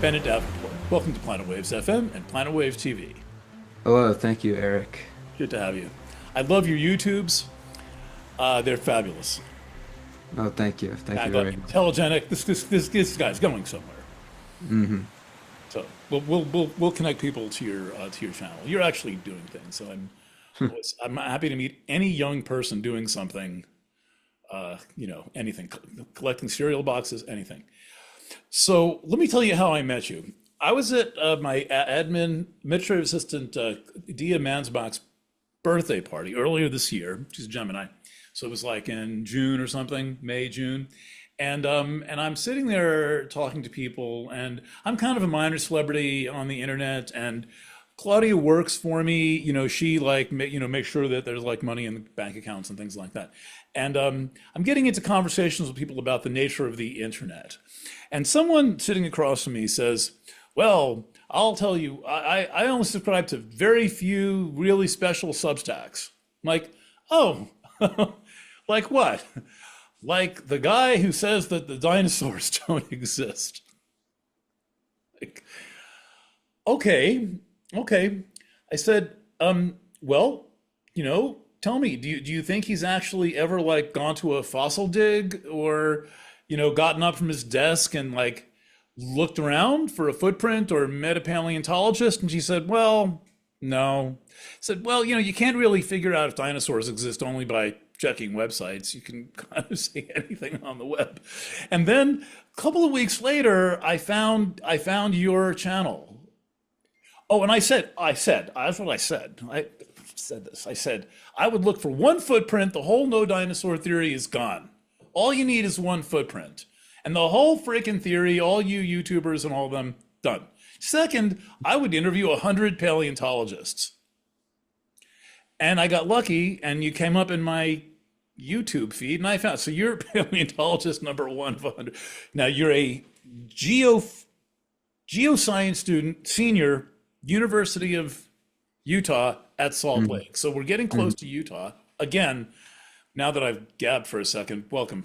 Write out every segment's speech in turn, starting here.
Bennett Davenport. Welcome to Planet Waves FM and Planet Waves TV. Hello, thank you, Eric. Good to have you. I love your YouTubes. They're fabulous. Oh, thank you. Thank I you thought very much. telegenic. This guy's going somewhere. Hmm. So we'll connect people to your channel. You're actually doing things. So I'm happy to meet any young person doing something. Anything, collecting cereal boxes, anything. So let me tell you how I met you. I was at my admin administrative assistant Dia Mansbach's birthday party earlier this year. She's a Gemini, so it was like in June or something, May, June, and I'm sitting there talking to people, and I'm kind of a minor celebrity on the internet, and Claudia works for me. She like makes sure that there's like money in the bank accounts and things like that. And I'm getting into conversations with people about the nature of the internet. And someone sitting across from me says, "Well, I'll tell you, I only subscribe to very few really special Substacks." I'm like, "Oh, like what?" Like the guy who says that the dinosaurs don't exist. Like, okay, okay. I said, well, tell me, do you think he's actually ever like gone to a fossil dig or, gotten up from his desk and like looked around for a footprint or met a paleontologist? And she said, well, no. I said, well, you can't really figure out if dinosaurs exist only by checking websites. You can kind of say anything on the web. And then a couple of weeks later, I found your channel. Oh, and that's what I said. I said this. I said, I would look for one footprint. The whole no dinosaur theory is gone. All you need is one footprint. And the whole freaking theory, all you YouTubers and all of them, done. Second, I would interview 100 paleontologists. And I got lucky, and you came up in my YouTube feed, and I found, so you're paleontologist number one of 100. Now, you're a geoscience student, senior, University of Utah at Salt Hmm. Lake. So we're getting close to Utah. Again, now that I've gabbed for a second, welcome.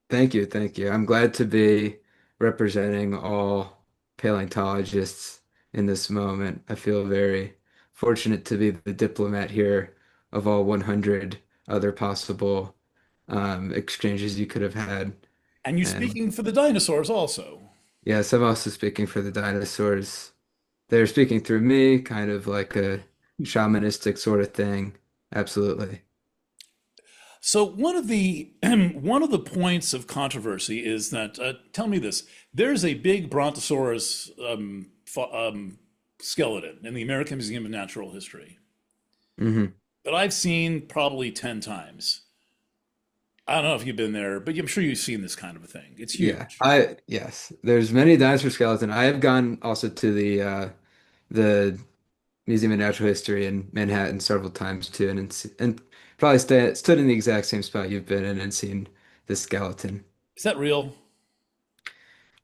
Thank you, thank you. I'm glad to be representing all paleontologists in this moment. I feel very fortunate to be the diplomat here of all 100 other possible exchanges you could have had. And you And speaking for the dinosaurs also. yes, I'm also speaking for the dinosaurs. They're speaking through me, kind of like a shamanistic sort of thing. Absolutely. So one of the points of controversy is that tell me this: there's a big Brontosaurus skeleton in the American Museum of Natural History Hmm. that I've seen probably 10 times. I don't know if you've been there, but I'm sure you've seen this kind of a thing. It's Yeah, huge. yes. There's many dinosaur skeleton. I have gone also to the Museum of Natural History in Manhattan several times too, and probably stood in the exact same spot you've been in and seen the skeleton. Is that real?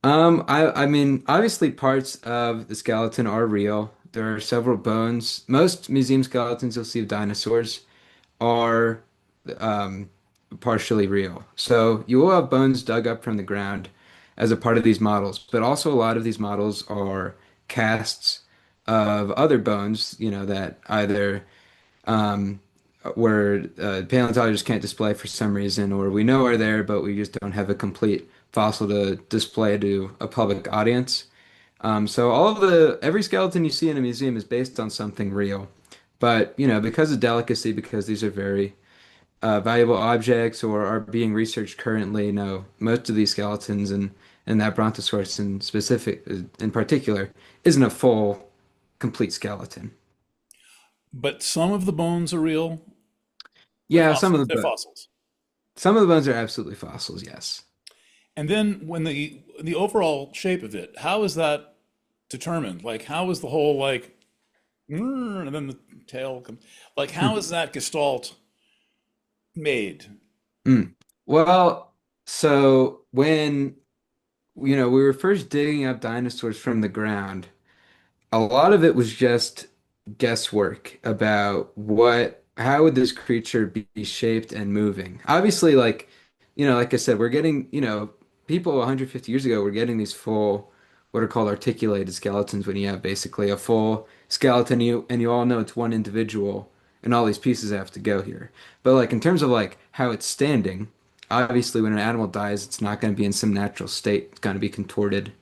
I mean, obviously parts of the skeleton are real. There are several bones. Most museum skeletons you'll see of dinosaurs are um, partially real. So you will have bones dug up from the ground as a part of these models, but also a lot of these models are casts of other bones, that either um, where paleontologists can't display for some reason, or we know are there, but we just don't have a complete fossil to display to a public audience. So every skeleton you see in a museum is based on something real. But, because of delicacy, because these are very valuable objects or are being researched currently, most of these skeletons and that Brontosaurus in particular, isn't a full, complete skeleton. But some of the bones are real. They're Yeah, fossils. They're fossils. some of the bones are absolutely fossils, yes. And then when the overall shape of it, how is that determined? Like how is the whole like and then the tail comes like how is that gestalt made? Mm. Well, so when we were first digging up dinosaurs from the ground, a lot of it was just guesswork about how would this creature be shaped and moving. Obviously, like I said, we're getting, people 150 years ago were getting these full what are called articulated skeletons when you have basically a full skeleton and you all know it's one individual and all these pieces have to go here. But like in terms of like how it's standing, obviously when an animal dies, it's not going to be in some natural state. It's going to be contorted,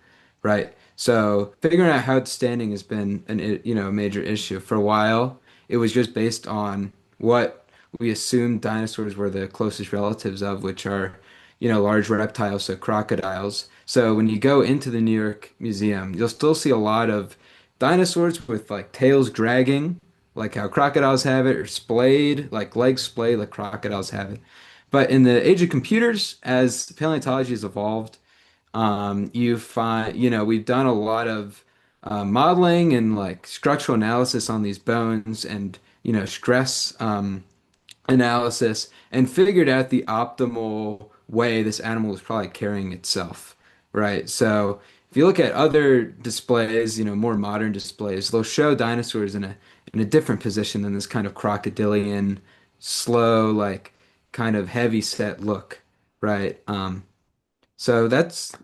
right? So figuring out how it's standing has been a major issue. For a while, it was just based on what we assumed dinosaurs were the closest relatives of, which are, large reptiles, so crocodiles. So when you go into the New York Museum, you'll still see a lot of dinosaurs with like tails dragging, like how crocodiles have it, or splayed, like legs splayed, like crocodiles have it. But in the age of computers, as paleontology has evolved, you find, we've done a lot of modeling and like structural analysis on these bones and, stress analysis and figured out the optimal way this animal was probably carrying itself, right? So if you look at other displays, more modern displays, they'll show dinosaurs in a different position than this kind of crocodilian, slow, like kind of heavy set look, right? So that's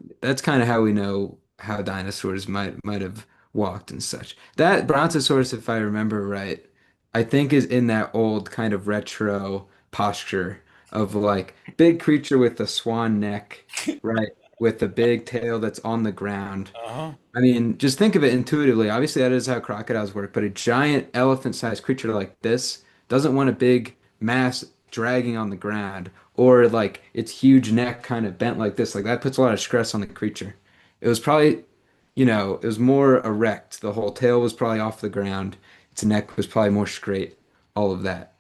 kind of how we know how dinosaurs might have walked and such. That Brontosaurus, if I remember right, I think is in that old kind of retro posture of like big creature with a swan neck, right? With a big tail that's on the ground. Uh-huh. I mean, just think of it intuitively. Obviously, that is how crocodiles work, but a giant elephant-sized creature like this doesn't want a big mass dragging on the ground or like its huge neck kind of bent like this. Like that puts a lot of stress on the creature. It was probably, it was more erect. The whole tail was probably off the ground. Its neck was probably more straight. All of that.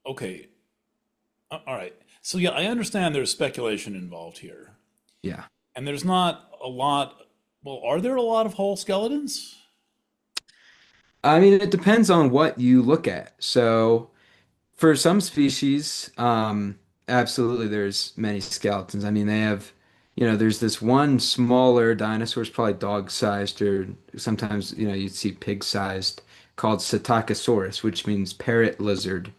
Okay. All right. So yeah, I understand there's speculation involved here. Yeah. And there's not a lot, well, are there a lot of whole skeletons? I mean, it depends on what you look at. So, for some species, absolutely, there's many skeletons. I mean, they have, there's this one smaller dinosaur, it's probably dog-sized, or sometimes, you'd see pig-sized, called Psittacosaurus, which means parrot lizard.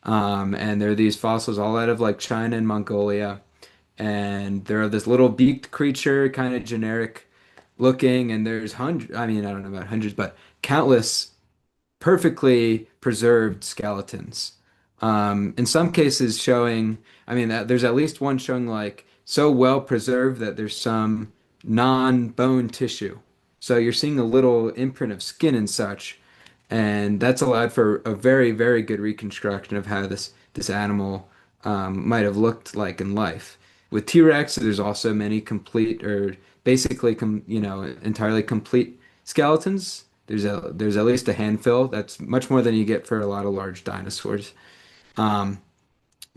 And there are these fossils all out of like China and Mongolia, and they're this little beaked creature, kind of generic looking, and there's hundreds. I mean, I don't know about hundreds, but countless perfectly preserved skeletons. In some cases showing, I mean, that there's at least one showing like so well preserved that there's some non-bone tissue. So you're seeing a little imprint of skin and such, and that's allowed for a very, very good reconstruction of how this animal might have looked like in life. With T-Rex, there's also many complete or basically, entirely complete skeletons. There's at least a handful. That's much more than you get for a lot of large dinosaurs. Um,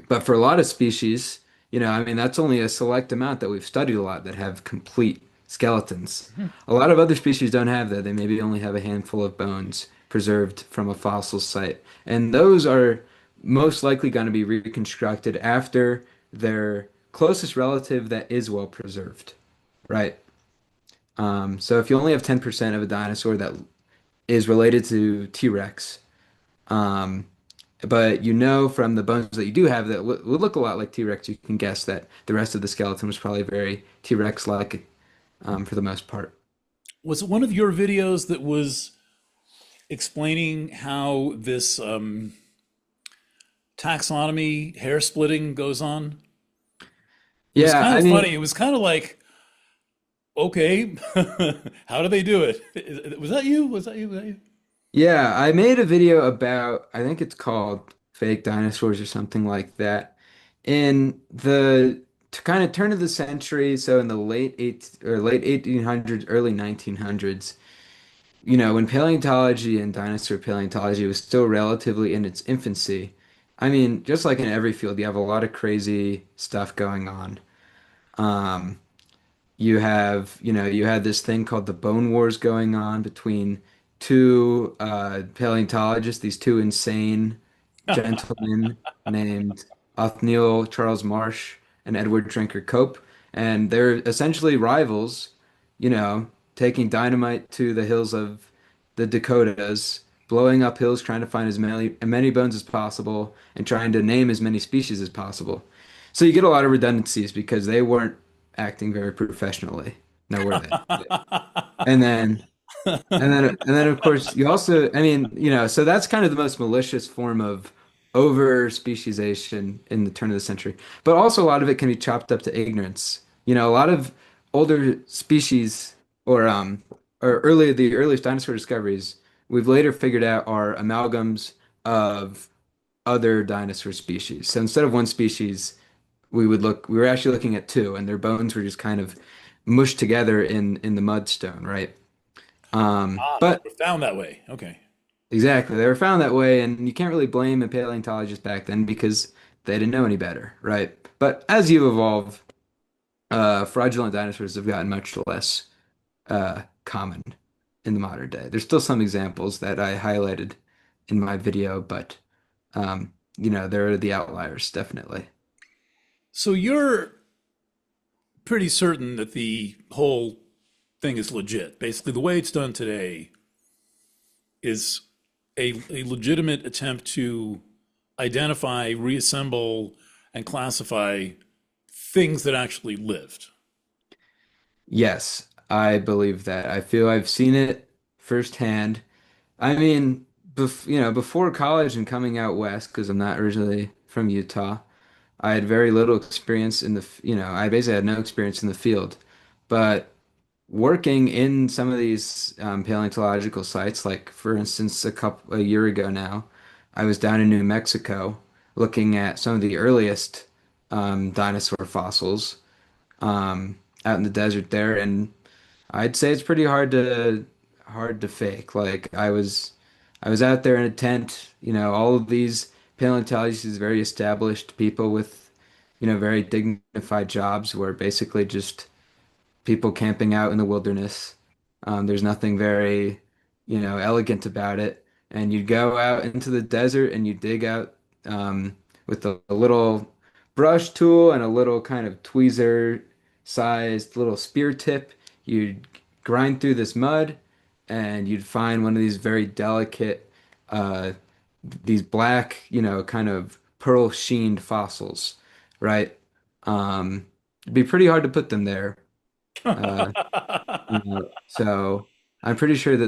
but for a lot of species, I mean, that's only a select amount that we've studied a lot that have complete skeletons. A lot of other species don't have that. They maybe only have a handful of bones preserved from a fossil site. And those are most likely going to be reconstructed after their closest relative that is well preserved, right? So if you only have 10% of a dinosaur that is related to T-Rex, um, but from the bones that you do have that would look a lot like T-Rex, you can guess that the rest of the skeleton was probably very T-Rex-like for the most part. Was it one of your videos that was explaining how this taxonomy hair splitting goes on? It was Yeah, kind I of mean, funny. It was kind of like, okay, how do they do it? Was that you? Was that you? Was that you? yeah, I made a video about, I think it's called Fake Dinosaurs or something like that. In the kind of turn of the century, so in the late 1800s, early 1900s, when paleontology and dinosaur paleontology was still relatively in its infancy, I mean, just like in every field, you have a lot of crazy stuff going on. Um, you had this thing called the Bone Wars going on between two paleontologists, these two insane gentlemen named Othniel Charles Marsh and Edward Drinker Cope. And they're essentially rivals, you know, taking dynamite to the hills of the Dakotas, blowing up hills, trying to find as many bones as possible, and trying to name as many species as possible. So you get a lot of redundancies because they weren't acting very professionally. No, were they? And then and then of course you also, I mean, so that's kind of the most malicious form of over speciesization in the turn of the century. But also a lot of it can be chopped up to ignorance. A lot of older species or the earliest dinosaur discoveries we've later figured out are amalgams of other dinosaur species. So instead of one species, we were actually looking at two, and their bones were just kind of mushed together in the mudstone, right? Ah, they But were found that way. Okay. exactly, they were found that way, and you can't really blame a paleontologist back then because they didn't know any better, right? But as you evolve, fraudulent dinosaurs have gotten much less common in the modern day. There's still some examples that I highlighted in my video, but they're the outliers, definitely. So you're pretty certain that the whole thing is legit. Basically, the way it's done today is a legitimate attempt to identify, reassemble, and classify things that actually lived. Yes, I believe that. I feel I've seen it firsthand. I mean, before college and coming out west, because I'm not originally from Utah, I had very little experience I basically had no experience in the field. But working in some of these paleontological sites, like for instance, a year ago now, I was down in New Mexico looking at some of the earliest dinosaur fossils out in the desert there, and I'd say it's pretty hard to fake. Like I was out there in a tent, all of these paleontologists, these very established people with, very dignified jobs were basically just people camping out in the wilderness. There's nothing very, elegant about it. And you'd go out into the desert and you dig out with a little brush tool and a little kind of tweezer sized little spear tip. You'd grind through this mud and you'd find one of these very delicate, uh, these black, kind of pearl sheened fossils, right? It'd be pretty hard to put them there. Uh, so I'm pretty sure that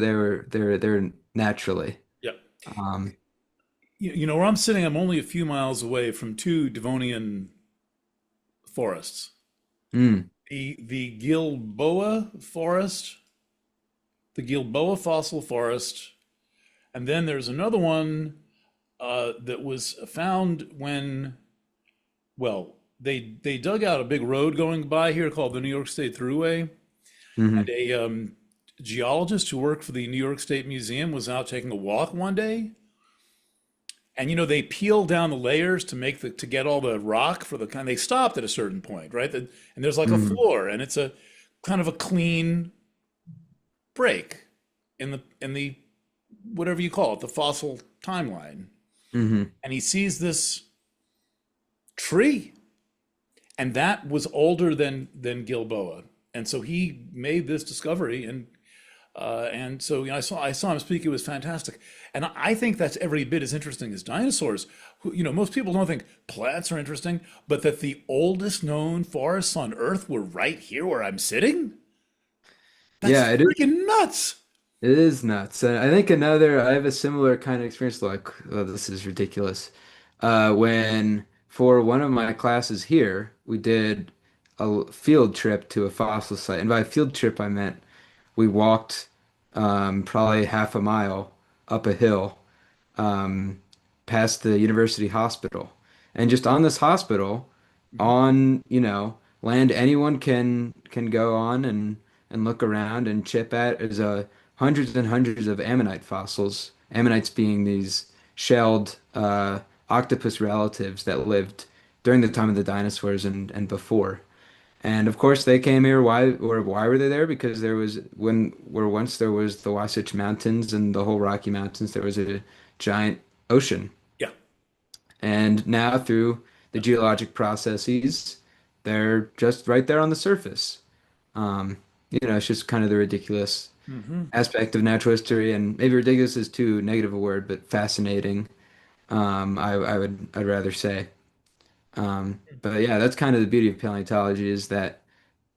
they're naturally. Yeah. Um, Where I'm sitting, I'm only a few miles away from two Devonian forests. mm, The Gilboa forest, the Gilboa fossil forest, and then there's another one that was found when, well, they dug out a big road going by here called the New York State Thruway, and hmm a geologist who worked for the New York State Museum was out taking a walk one day, and they peel down the layers to make the to get all the rock for the kind. They stopped at a certain point, right? And there's like a hmm floor, and it's a kind of a clean break in the whatever you call it, the fossil timeline. hmm And he sees this tree, and that was older than Gilboa. And so he made this discovery, and so I saw him speak. It was fantastic, and I think that's every bit as interesting as dinosaurs. Most people don't think plants are interesting, but that the oldest known forests on Earth were right here where I'm sitting. That's Yeah, it is. freaking nuts. It is nuts. And I have a similar kind of experience, like, oh, this is ridiculous. When for one of my classes here, we did a field trip to a fossil site. And by field trip, I meant we walked probably half a mile up a hill um, past the university hospital. And just on this hospital, Mhm. on, land anyone can go on and look around and chip at is hundreds and hundreds of ammonite fossils. Ammonites being these shelled octopus relatives that lived during the time of the dinosaurs and before. And of course, they came here. Why were they there? Because where once there was the Wasatch Mountains and the whole Rocky Mountains, there was a giant ocean. Yeah. And now through the geologic processes, they're just right there on the surface. It's just kind of the ridiculous Hmm. aspect of natural history, and maybe ridiculous is too negative a word, but fascinating. I'd rather say. But yeah, that's kind of the beauty of paleontology is that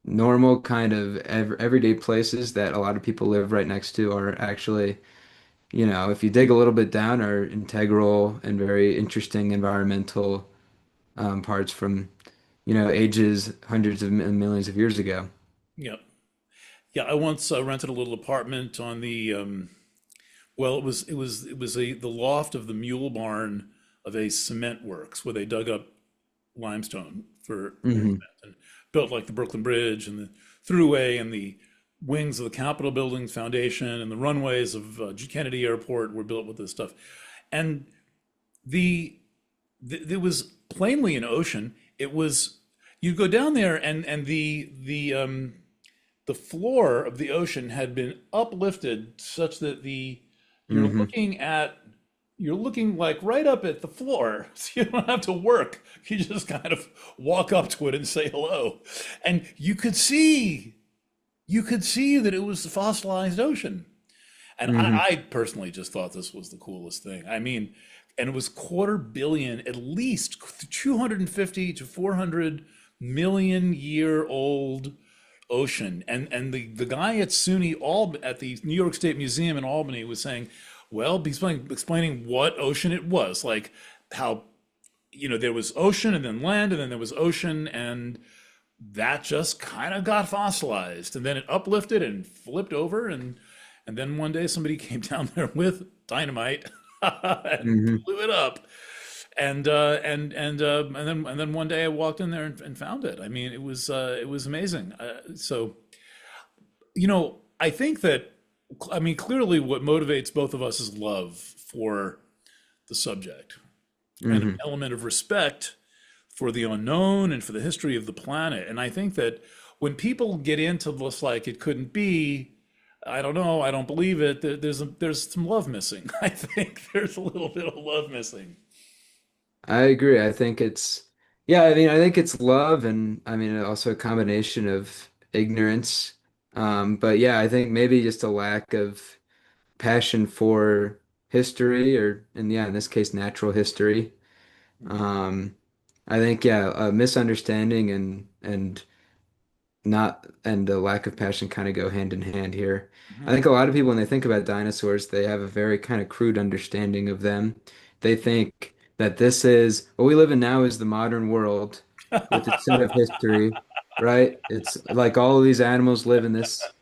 normal kind of everyday places that a lot of people live right next to are actually, if you dig a little bit down, are integral and very interesting environmental parts from, ages hundreds of millions of years ago. Yeah. Yeah, I once rented a little apartment on the well, it was the loft of the mule barn of a cement works where they dug up limestone for Hmm. cement and built like the Brooklyn Bridge and the Thruway and the wings of the Capitol building's foundation and the runways of Kennedy Airport were built with this stuff. And the, there was plainly an ocean. It was you go down there and the floor of the ocean had been uplifted such that the you're Hmm. looking at you're looking like right up at the floor. So you don't have to work. You just kind of walk up to it and say hello. And you could see that it was the fossilized ocean. And I, Hmm. I personally just thought this was the coolest thing. I mean, and it was quarter billion, at least 250 to 400 million year old ocean. And the guy at SUNY at the New York State Museum in Albany was saying, well, he's explaining what ocean it was, like how there was ocean and then land and then there was ocean and that just kind of got fossilized and then it uplifted and flipped over and then one day somebody came down there with dynamite and Hmm. blew it up and then one day I walked in there and found it. I mean, it was amazing. So I think that I mean clearly what motivates both of us is love for the subject and an Hmm. element of respect for the unknown and for the history of the planet. And I think that when people get into this, like it couldn't be, I don't know, I don't believe it. There's some love missing. I think there's a little bit of love missing. I agree. Yeah, I mean, I think it's love and I mean, also a combination of ignorance. But yeah, I think maybe just a lack of passion for history or, and yeah, in this case, natural history. Um, I think, yeah, a misunderstanding and not and the lack of passion kind of go hand in hand here. I Mhm. think a lot of people when they think about dinosaurs, they have a very kind of crude understanding of them. They think that this is what we live in now is the modern world with its set of history, right? It's like all of these animals live in this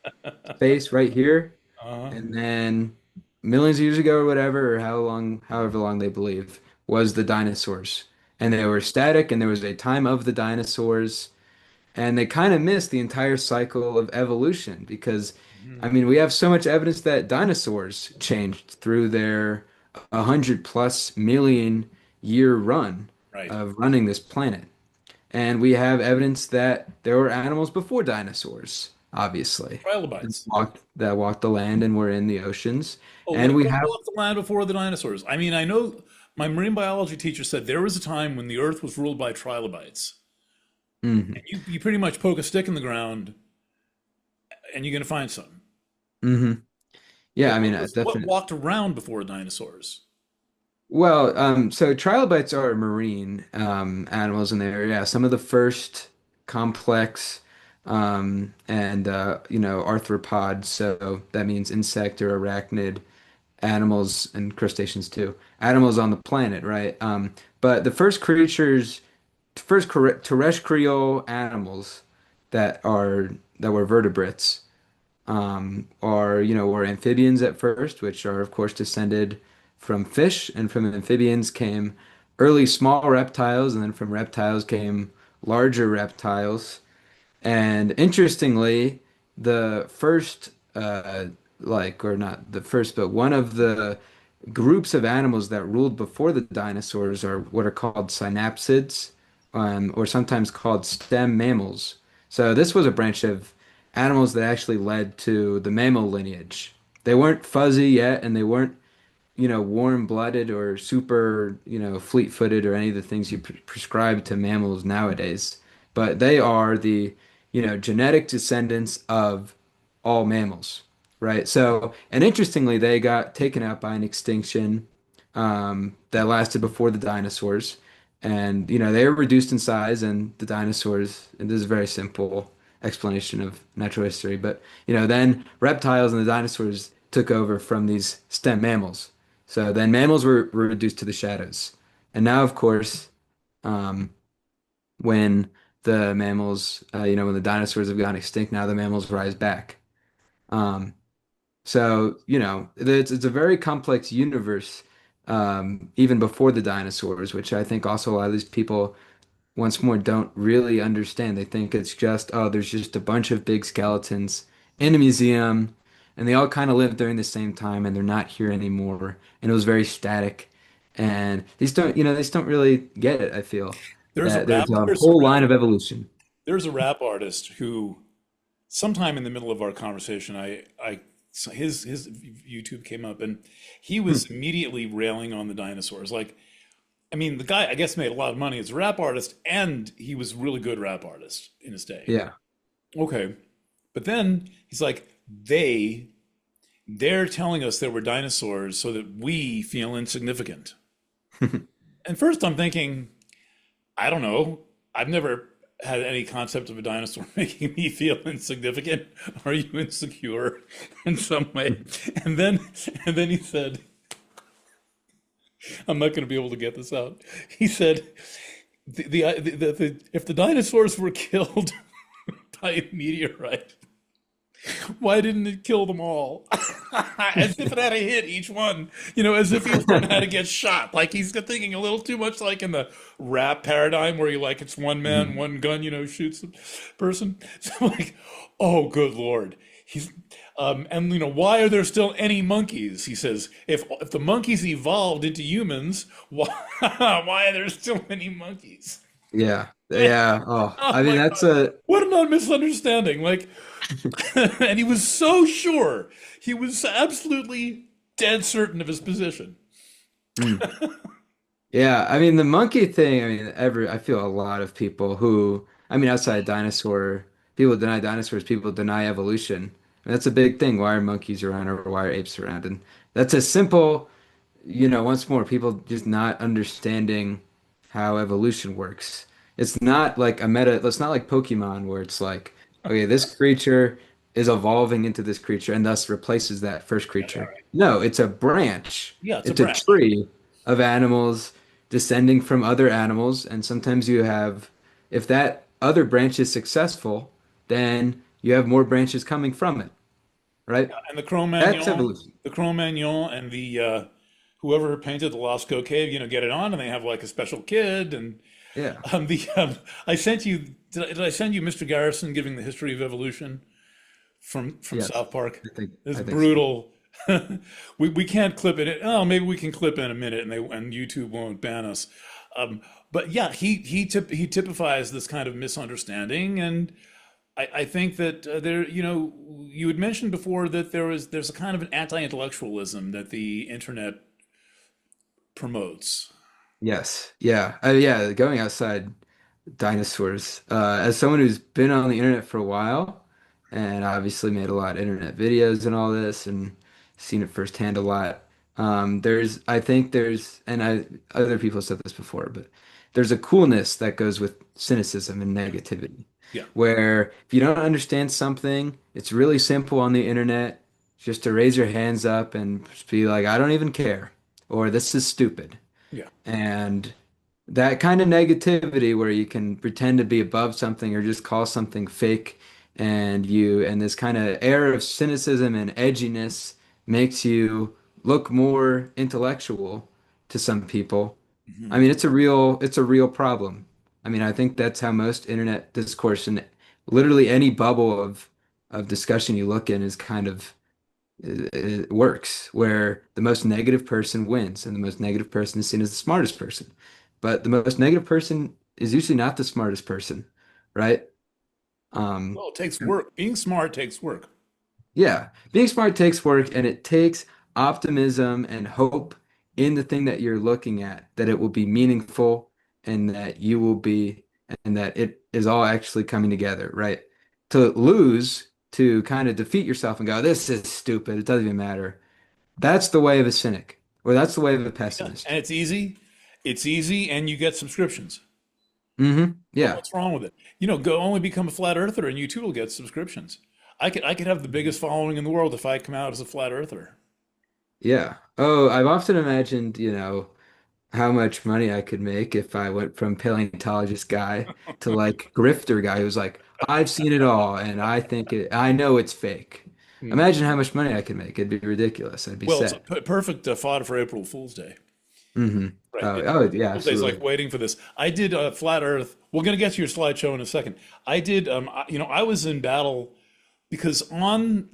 space right here, Uh-huh. and then millions of years ago or whatever, or however long they believe, was the dinosaurs. And they were static, and there was a time of the dinosaurs and they kind of miss the entire cycle of evolution because, I Mhm. mean, we have so much evidence that dinosaurs changed through their 100+ million year run Right. of running this planet. And we have evidence that there were animals before dinosaurs, obviously, Trilobites. that walked the land and were in the oceans. Oh, And we what have, walked the land before the dinosaurs? I mean, I know my marine biology teacher said there was a time when the Earth was ruled by trilobites. mhm, You pretty much poke a stick in the ground and you're going to find some. mhm. Yeah, But I mean, what definitely. walked around before dinosaurs? Well, so trilobites are marine animals in there. Yeah, some of the first complex and arthropods. So that means insect or arachnid animals and crustaceans too. Animals on the planet, right? But the first terrestrial animals that are that were vertebrates were amphibians at first, which are, of course, descended from fish, and from amphibians came early small reptiles, and then from reptiles came larger reptiles. And interestingly, the first, or not the first, but one of the groups of animals that ruled before the dinosaurs are what are called synapsids, or sometimes called stem mammals. So this was a branch of animals that actually led to the mammal lineage. They weren't fuzzy yet, and they weren't, warm-blooded or super, fleet-footed or any of the things you prescribe to mammals nowadays. But they are the, genetic descendants of all mammals, right? So, and interestingly, they got taken out by an extinction that lasted before the dinosaurs. And, they were reduced in size, and the dinosaurs, and this is very simple explanation of natural history. But then reptiles and the dinosaurs took over from these stem mammals. So then mammals were reduced to the shadows. And now, of course, um, when the mammals, when the dinosaurs have gone extinct, now the mammals rise back. Um, so, it's a very complex universe, even before the dinosaurs, which I think also a lot of these people, once more, don't really understand. They think it's just, oh, there's just a bunch of big skeletons in a museum, and they all kind of lived during the same time, and they're not here anymore. And it was very static. And they just don't really get it, I feel, There's a that rap there's a there's a whole rap line of evolution. there's a rap artist who sometime in the middle of our conversation I so his YouTube came up and he Hmm. was immediately railing on the dinosaurs. Like, I mean, the guy I guess made a lot of money as a rap artist and he was a really good rap artist in his day. Yeah. Okay. But then he's like, they're telling us there were dinosaurs so that we feel insignificant. And first I'm thinking, I don't know. I've never had any concept of a dinosaur making me feel insignificant. Are you insecure in some way? And then and then he said, I'm not going to be able to get this out. He said, if the dinosaurs were killed by a meteorite, why didn't it kill them all? As if it had to hit each one, as if each one had to get shot. Like he's thinking a little too much like in the rap paradigm where you like it's one man, Mhm. one gun, shoots a person. So I'm like, oh, good Lord. He's and why are there still any monkeys? He says, if the monkeys evolved into humans, why why are there still any monkeys? Yeah. Yeah. Oh, Oh I mean, my that's God. a, What a misunderstanding. Like, and he was so sure. He was absolutely dead certain of his position. mm. Yeah, I mean the monkey thing, I mean I feel a lot of people who, I mean outside dinosaur, people deny dinosaurs, people deny evolution. And that's a big thing. Why are monkeys around or why are apes around? And that's a simple, once more, people just not understanding how evolution works. It's not like it's not like Pokemon where it's like, okay, this creature is evolving into this creature and thus replaces that first Yeah, yeah, creature. right. No, it's a branch. Yeah, it's a It's a branch. tree of animals descending from other animals, and sometimes you have, if that other branch is successful, then you have more branches coming from it, right? And That's evolution. The Cro-Magnon, and the whoever painted the Lascaux cave, get it on, and they have like a special kid. And Yeah. the I sent you. Did I send you Mr. Garrison giving the history of evolution from Yes. South Park? It's I think so. brutal. We can't clip it. Oh, maybe we can clip in a minute, and YouTube won't ban us. Um, but yeah, he typifies this kind of misunderstanding, and I think that you had mentioned before that there's a kind of an anti-intellectualism that the internet promotes. Yes. Yeah. Yeah. Going outside dinosaurs. As someone who's been on the internet for a while and obviously made a lot of internet videos and all this and seen it firsthand a lot, I think and other people have said this before, but there's a coolness that goes with cynicism and negativity, Yeah, where if you don't understand something, it's really simple on the internet just to raise your hands up and just be like, I don't even care, or this is stupid. yeah. And that kind of negativity where you can pretend to be above something or just call something fake and this kind of air of cynicism and edginess makes you look more intellectual to some people. I Mhm. mean, it's a real problem. I mean, I think that's how most internet discourse and literally any bubble of discussion you look in is kind of it works where the most negative person wins and the most negative person is seen as the smartest person. But the most negative person is usually not the smartest person, right? Um, Well, it takes work. Being smart takes work. yeah, being smart takes work and it takes optimism and hope in the thing that you're looking at, that it will be meaningful and that you will be, and that it is all actually coming together, right? To lose, to kind of defeat yourself and go, this is stupid, it doesn't even matter. That's the way of a cynic, or that's the way of a Yeah, pessimist. and it's easy. It's easy, and you get subscriptions. Well, Yeah. what's wrong with it? Go only become a flat earther and you too will get subscriptions. I could have the biggest following in the world if I come out as a flat earther. Yeah. Oh, I've often imagined, how much money I could make if I went from paleontologist guy to like grifter guy who's like, I've seen it all and I know it's fake. Hmm. Imagine how much money I could make. It'd be ridiculous. I'd be Well, it's a set. perfect fodder for April Fool's Day. Hmm. Right. Oh, April oh yeah, Fool's Day is like absolutely. waiting for this. I did flat Earth. We're gonna get to your slideshow in a second. I did. I was in battle because on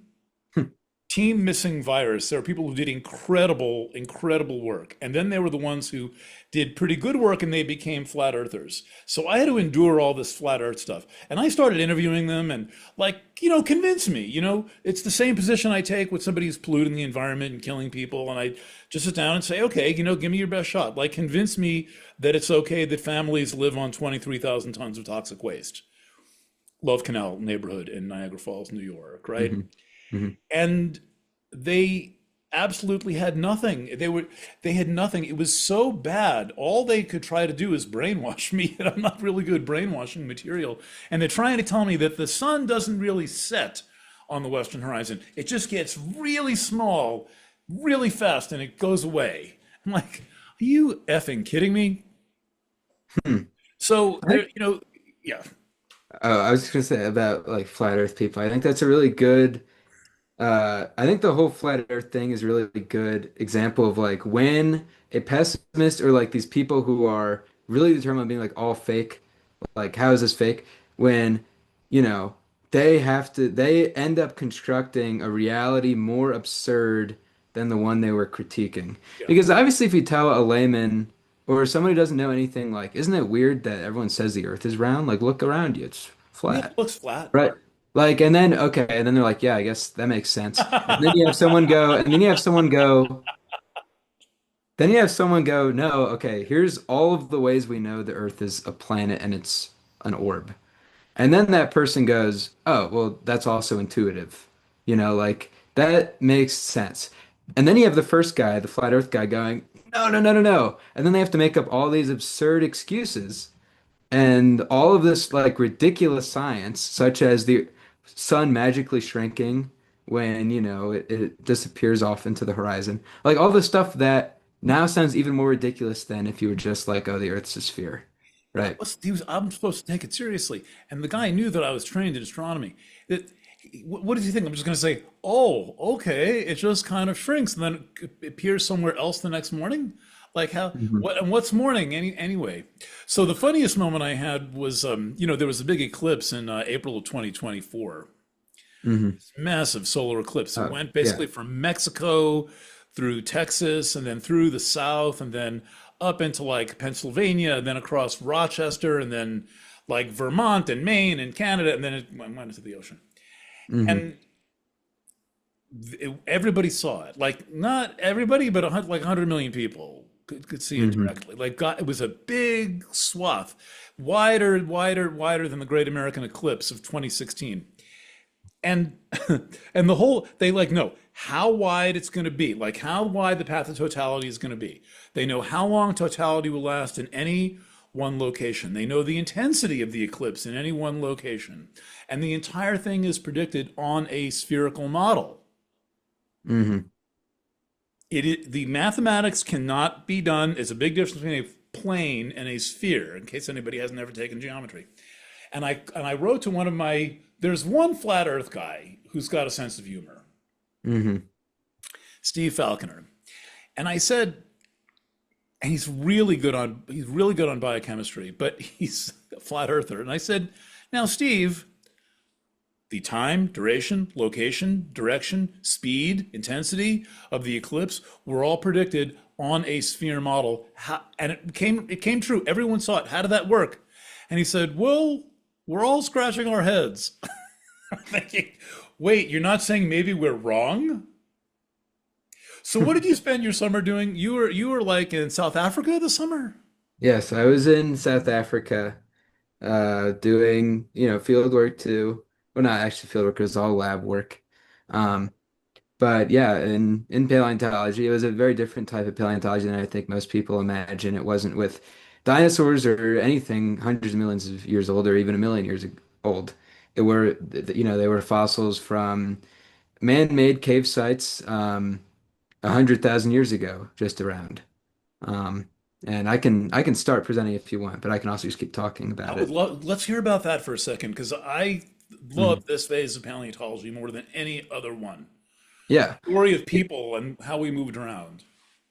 Team Missing Virus, there are people who did incredible, incredible work. And then there were the ones who did pretty good work and they became flat earthers. So I had to endure all this flat earth stuff. And I started interviewing them and, like, convince me, it's the same position I take with somebody who's polluting the environment and killing people. And I just sit down and say, okay, give me your best shot. Like, convince me that it's okay that families live on 23,000 tons of toxic waste. Love Canal neighborhood in Niagara Falls, New York, right? Hmm. Hmm. And they absolutely had nothing. They had nothing. It was so bad. All they could try to do is brainwash me, and I'm not really good brainwashing material. And they're trying to tell me that the sun doesn't really set on the western horizon. It just gets really small, really fast, and it goes away. I'm like, are you effing kidding me? Hmm. So there, yeah, Oh, I was just gonna say about like flat Earth people. I think that's a really good I think the whole flat Earth thing is a really good example of like when a pessimist or like these people who are really determined on being like all fake, like how is this fake? When, you know, they end up constructing a reality more absurd than the one they were critiquing. yeah, Because obviously if you tell a layman or somebody who doesn't know anything, like, isn't it weird that everyone says the Earth is round? Like look around you, it's yeah, it flat. looks flat. Right. Like, and then, okay, and then they're like, yeah, I guess that makes sense. And then you have someone go, and then you have someone go, then you have someone go, no, okay, here's all of the ways we know the Earth is a planet and it's an orb. And then that person goes, oh, well, that's also intuitive. Like that makes sense. And then you have the first guy, the flat Earth guy, going, no, no, no, no, no. And then they have to make up all these absurd excuses and all of this like ridiculous science, such as the sun magically shrinking when, it disappears off into the horizon. Like all this stuff that now sounds even more ridiculous than if you were just like, oh, the Earth's a sphere. Right. I'm supposed to take it seriously. And the guy knew that I was trained in astronomy. What did you think? I'm just going to say, oh, okay, it just kind of shrinks and then it appears somewhere else the next morning? Like how, Hmm. what, and what's morning anyway? So the funniest moment I had was, there was a big eclipse in April of 2024. Hmm. Massive solar eclipse. It went Yeah. basically from Mexico through Texas and then through the south and then up into like Pennsylvania and then across Rochester and then like Vermont and Maine and Canada and then it went into the ocean. Hmm. And everybody saw it. Like not everybody, but like 100 million people could see it Hmm. directly. Like God, it was a big swath, wider, wider, wider than the Great American Eclipse of 2016. And and the whole they like know how wide it's going to be, like how wide the path of totality is going to be. They know how long totality will last in any one location. They know the intensity of the eclipse in any one location. And the entire thing is predicted on a spherical model. Hmm. The mathematics cannot be done. It's a big difference between a plane and a sphere, in case anybody hasn't ever taken geometry. And I wrote to one of my there's one flat earth guy who's got a sense of humor, Hmm. Steve Falconer. And I said, and he's really good on biochemistry, but he's a flat earther. And I said, now Steve, the time, duration, location, direction, speed, intensity of the eclipse were all predicted on a sphere model. And it came true. Everyone saw it. How did that work? And he said, well, we're all scratching our heads. I'm thinking, wait, you're not saying maybe we're wrong? So what did you spend your summer doing? You were like in South Africa this summer? Yes, I was in South Africa, doing, field work too. Well, not actually field work, it was all lab work. Um, But yeah, in paleontology, it was a very different type of paleontology than I think most people imagine. It wasn't with Dinosaurs or anything hundreds of millions of years old or even a million years old. It were, they were fossils from man-made cave sites 100,000 years ago, just around. Um, and I can start presenting if you want, but I can also just keep talking I about would it. love, let's hear about that for a second, because I love Mhm. this phase of paleontology more than any other one. Yeah. Story of people and how we moved around.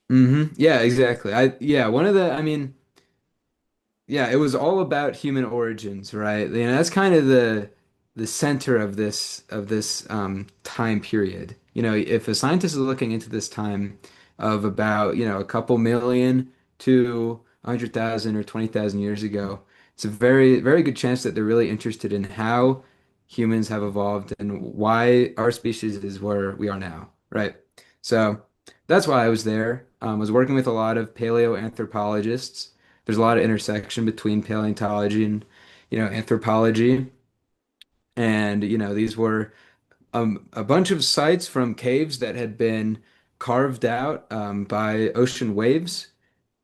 Yeah, exactly. One of the, I mean, yeah, it was all about human origins, right? That's kind of the center of this time period. If a scientist is looking into this time of about, a couple million to 100,000 or 20,000 years ago, it's a very, very good chance that they're really interested in how humans have evolved and why our species is where we are now, right? So that's why I was there. Was working with a lot of paleoanthropologists. There's a lot of intersection between paleontology and, anthropology. And, these were a bunch of sites from caves that had been carved out by ocean waves,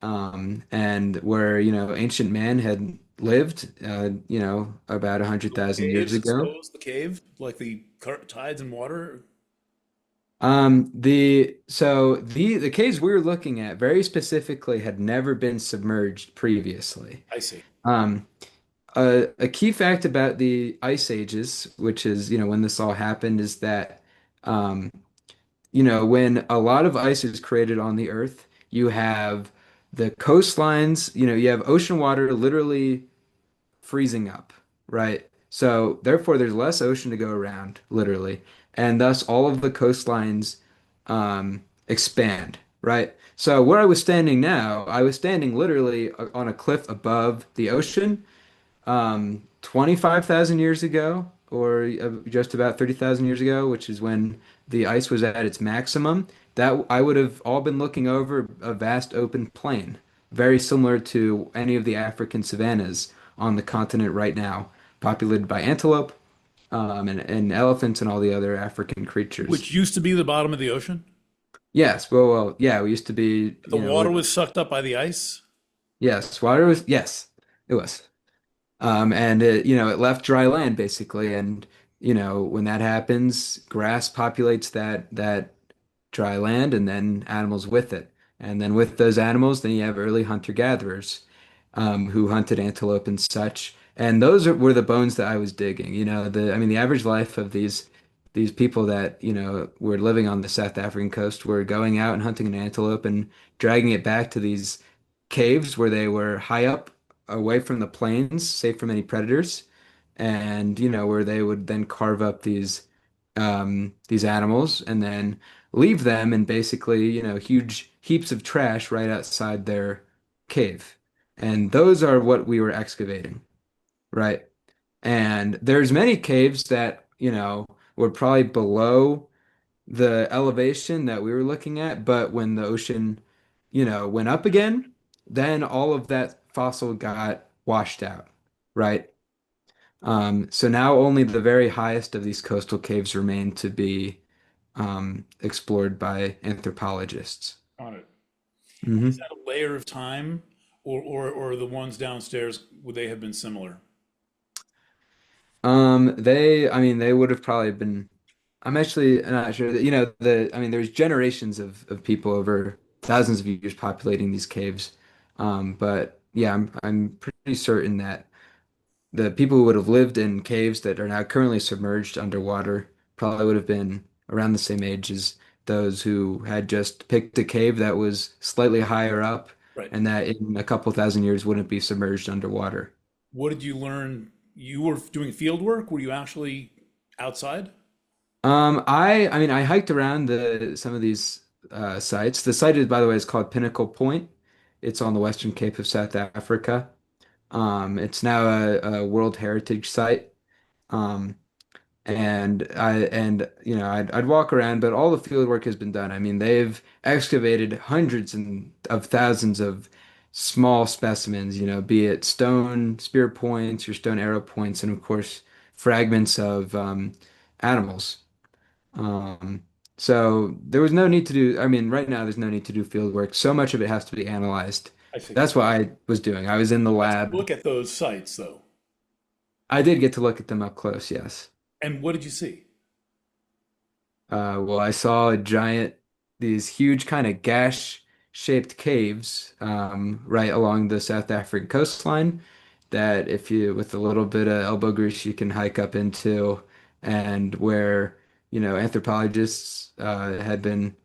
and where, ancient man had lived, about The 100,000 years waves ago. exposed the cave, like the tides and water. The caves we were looking at very specifically had never been submerged previously. I see. Um, a key fact about the ice ages, which is, when this all happened, is that, um, when a lot of ice is created on the Earth, you have the coastlines, you have ocean water literally freezing up, right? So therefore, there's less ocean to go around, literally, and thus all of the coastlines expand, right? So where I was standing now, I was standing literally on a cliff above the ocean 25,000 years ago, or just about 30,000 years ago, which is when the ice was at its maximum, that I would have all been looking over a vast open plain, very similar to any of the African savannas on the continent right now, populated by antelope, and elephants and all the other African creatures. Which used to be the bottom of the ocean. Yes, well, yeah, we used to be, The water was sucked up by the ice. yes, water was, yes, it was. And it left dry land basically. And, when that happens, grass populates that dry land and then animals with it. And then with those animals, then you have early hunter-gatherers who hunted antelope and such. And were the bones that I was digging. I mean, the average life of these people that, were living on the South African coast were going out and hunting an antelope and dragging it back to these caves where they were high up away from the plains, safe from any predators, and where they would then carve up these animals and then leave them in basically, huge heaps of trash right outside their cave. And those are what we were excavating, right? And there's many caves that, were probably below the elevation that we were looking at, but when the ocean, went up again, then all of that fossil got washed out, right? So now only the very highest of these coastal caves remain to be explored by anthropologists. On it. Is hmm that a layer of time, or the ones downstairs, would they have been similar? I mean, they would have probably been. I'm actually not sure that, I mean, there's generations of people over thousands of years populating these caves. But yeah, I'm pretty certain that the people who would have lived in caves that are now currently submerged underwater probably would have been around the same age as those who had just picked a cave that was slightly higher up Right. and that in a couple thousand years wouldn't be submerged underwater. What did you learn? You were doing field work? Were you actually outside? I mean, I hiked around some of these sites. The site is, by the way, is called Pinnacle Point. It's on the Western Cape of South Africa. It's now a World Heritage Site. Um, I'd walk around, but all the field work has been done. I mean, they've excavated hundreds of thousands of small specimens, be it stone spear points or stone arrow points, and of course, fragments of animals. Um, so there was no need to do, I mean, right now there's no need to do field work. So much of it has to be analyzed I see. That's what I was doing. I was in the Got to lab. look at those sites though. I did get to look at them up close, yes. And what did you see? Well, I saw these huge kind of gash-shaped caves right along the South African coastline that if you, with a little bit of elbow grease, you can hike up into, and where, anthropologists had been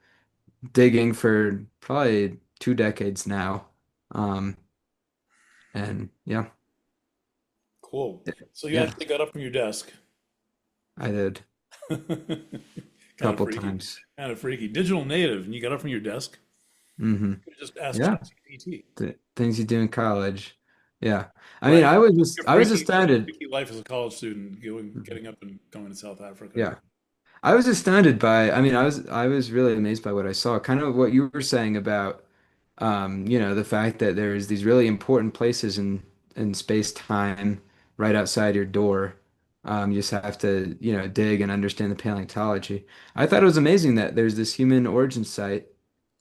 digging for probably 2 decades now. Um, and yeah, Cool. So you yeah, actually got up from your desk. I did a Kind of couple freaky. times. Kind of freaky. Digital native, and you got up from your desk. Hmm. You could have just asked Yeah. ChatGPT. Th things you do in college. Yeah. I mean, Right. I was astounded. Freaky life as a college student, getting up and going to South Africa. Yeah. I was astounded by, I mean, I was really amazed by what I saw. Kind of what you were saying about the fact that there's these really important places in space time right outside your door. You just have to, dig and understand the paleontology. I thought it was amazing that there's this human origin site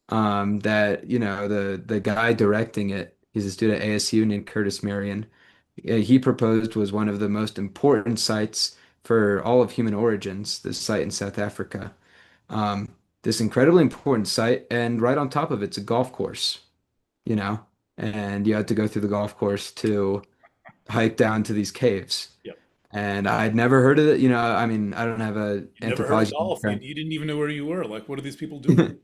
that the guy directing it, he's a student at ASU named Curtis Marion. He proposed was one of the most important sites for all of human origins, this site in South Africa. Um, this incredibly important site, and right on top of it's a golf course, you know, and you had to go through the golf course to hike down to these caves. Yep. And I'd never heard of it, I mean, I don't have a You never heard of anthropology golf. background. You didn't even know where you were. Like, what are these people doing?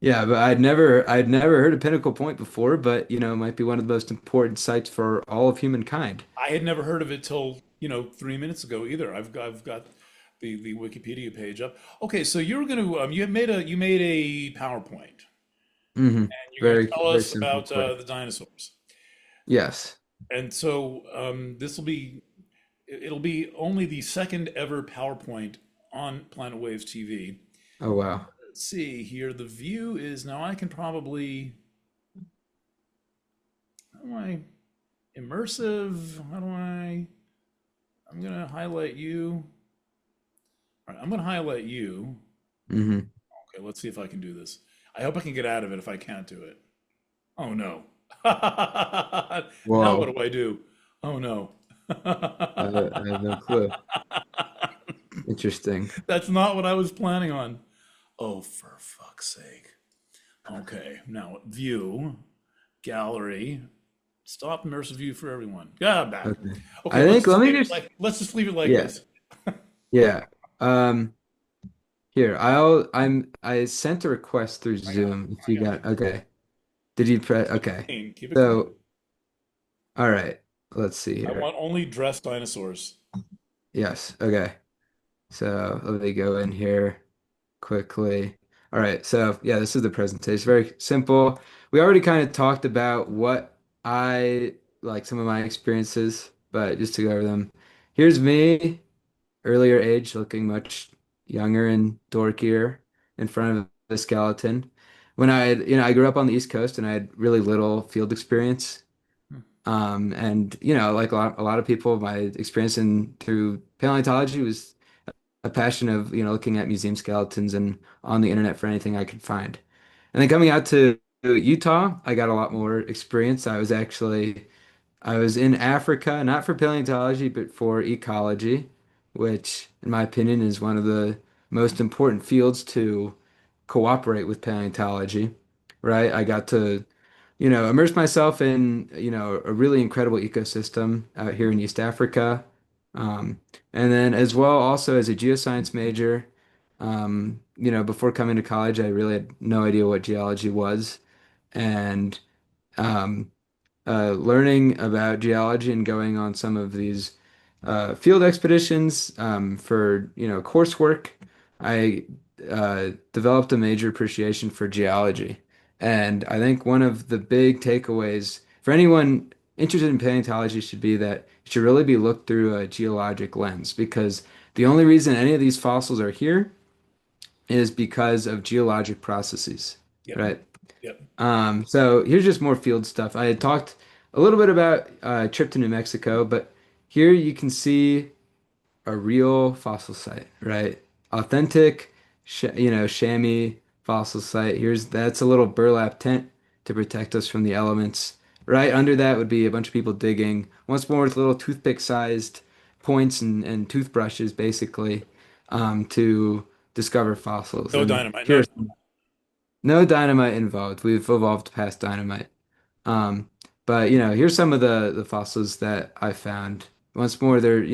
Yeah, but I'd never heard of Pinnacle Point before, but it might be one of the most important sites for all of humankind. I had never heard of it till, 3 minutes ago either. I've got the Wikipedia page up. Okay, so you're going to you made a PowerPoint Hmm. and you're going to Very, tell very us simple, about quick. the dinosaurs. Yes. And so it'll be only the second ever PowerPoint on Planet Waves TV. Oh wow. Let's see here. The view is now I can probably how do I immersive? How do I'm gonna highlight you. All right, I'm gonna highlight you. Hmm. Okay, let's see if I can do this. I hope I can get out of it if I can't do it. Oh no. Now what Whoa. do I do? Oh no. I have no clue. Interesting. That's not what I was planning on. Oh, for fuck's sake. Okay, now view, gallery, stop immersive view for everyone. Yeah, I'm back. Okay. Okay, I think let me just let's just leave it like yeah. this. Yeah. Here, I sent a request through I got it. Zoom if I you got it. got okay. Did you press Keep it okay. clean. Keep it clean. So all right. Let's see I here. want only dressed dinosaurs. Yes. Okay. So let me go in here quickly. All right, so yeah, this is the presentation. Very simple. We already kind of talked about what I like some of my experiences, but just to go over them. Here's me, earlier age, looking much younger and dorkier in front of the skeleton. When I grew up on the East Coast and I had really little field experience. And like a lot of people, my experience in through paleontology was a passion of, looking at museum skeletons and on the internet for anything I could find. And then coming out to Utah, I got a lot more experience. I was in Africa, not for paleontology, but for ecology, which in my opinion is one of the most important fields to cooperate with paleontology, right? I got to immerse myself in, a really incredible ecosystem out here in East Africa. Um, and then as well, also as a geoscience major, before coming to college, I really had no idea what geology was. And um, learning about geology and going on some of these field expeditions for coursework, I developed a major appreciation for geology. And I think one of the big takeaways for anyone interested in paleontology should be that it should really be looked through a geologic lens because the only reason any of these fossils are here is because of geologic processes, Yep. right? Yep. So here's just more field stuff. I had talked a little bit about a trip to New Mexico, but here you can see a real fossil site, right? Authentic, sh chamois fossil site. That's a little burlap tent to protect us from the elements. Right under that would be a bunch of people digging, once more with little toothpick-sized points and toothbrushes, basically, to discover fossils. No And dynamite. No. here's no dynamite involved. We've evolved past dynamite. Um, but here's some of the fossils that I found. Once more, they're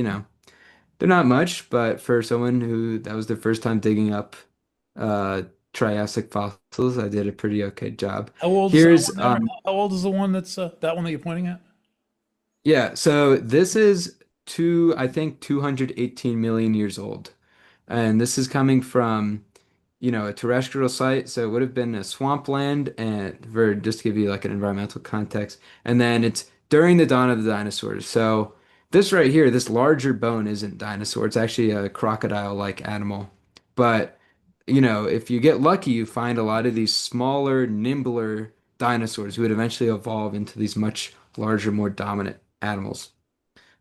not much, but for someone who that was their first time digging up uh Triassic fossils, I did a pretty okay job. How old is that Here's one there? How old is the one that's that one that you're pointing at? Yeah, so this is I think 218 million years old. And this is coming from a terrestrial site, so it would have been a swampland, and for just to give you like an environmental context, and then it's during the dawn of the dinosaurs. So this right here, this larger bone isn't dinosaur, it's actually a crocodile-like animal. But if you get lucky, you find a lot of these smaller, nimbler dinosaurs who would eventually evolve into these much larger, more dominant animals.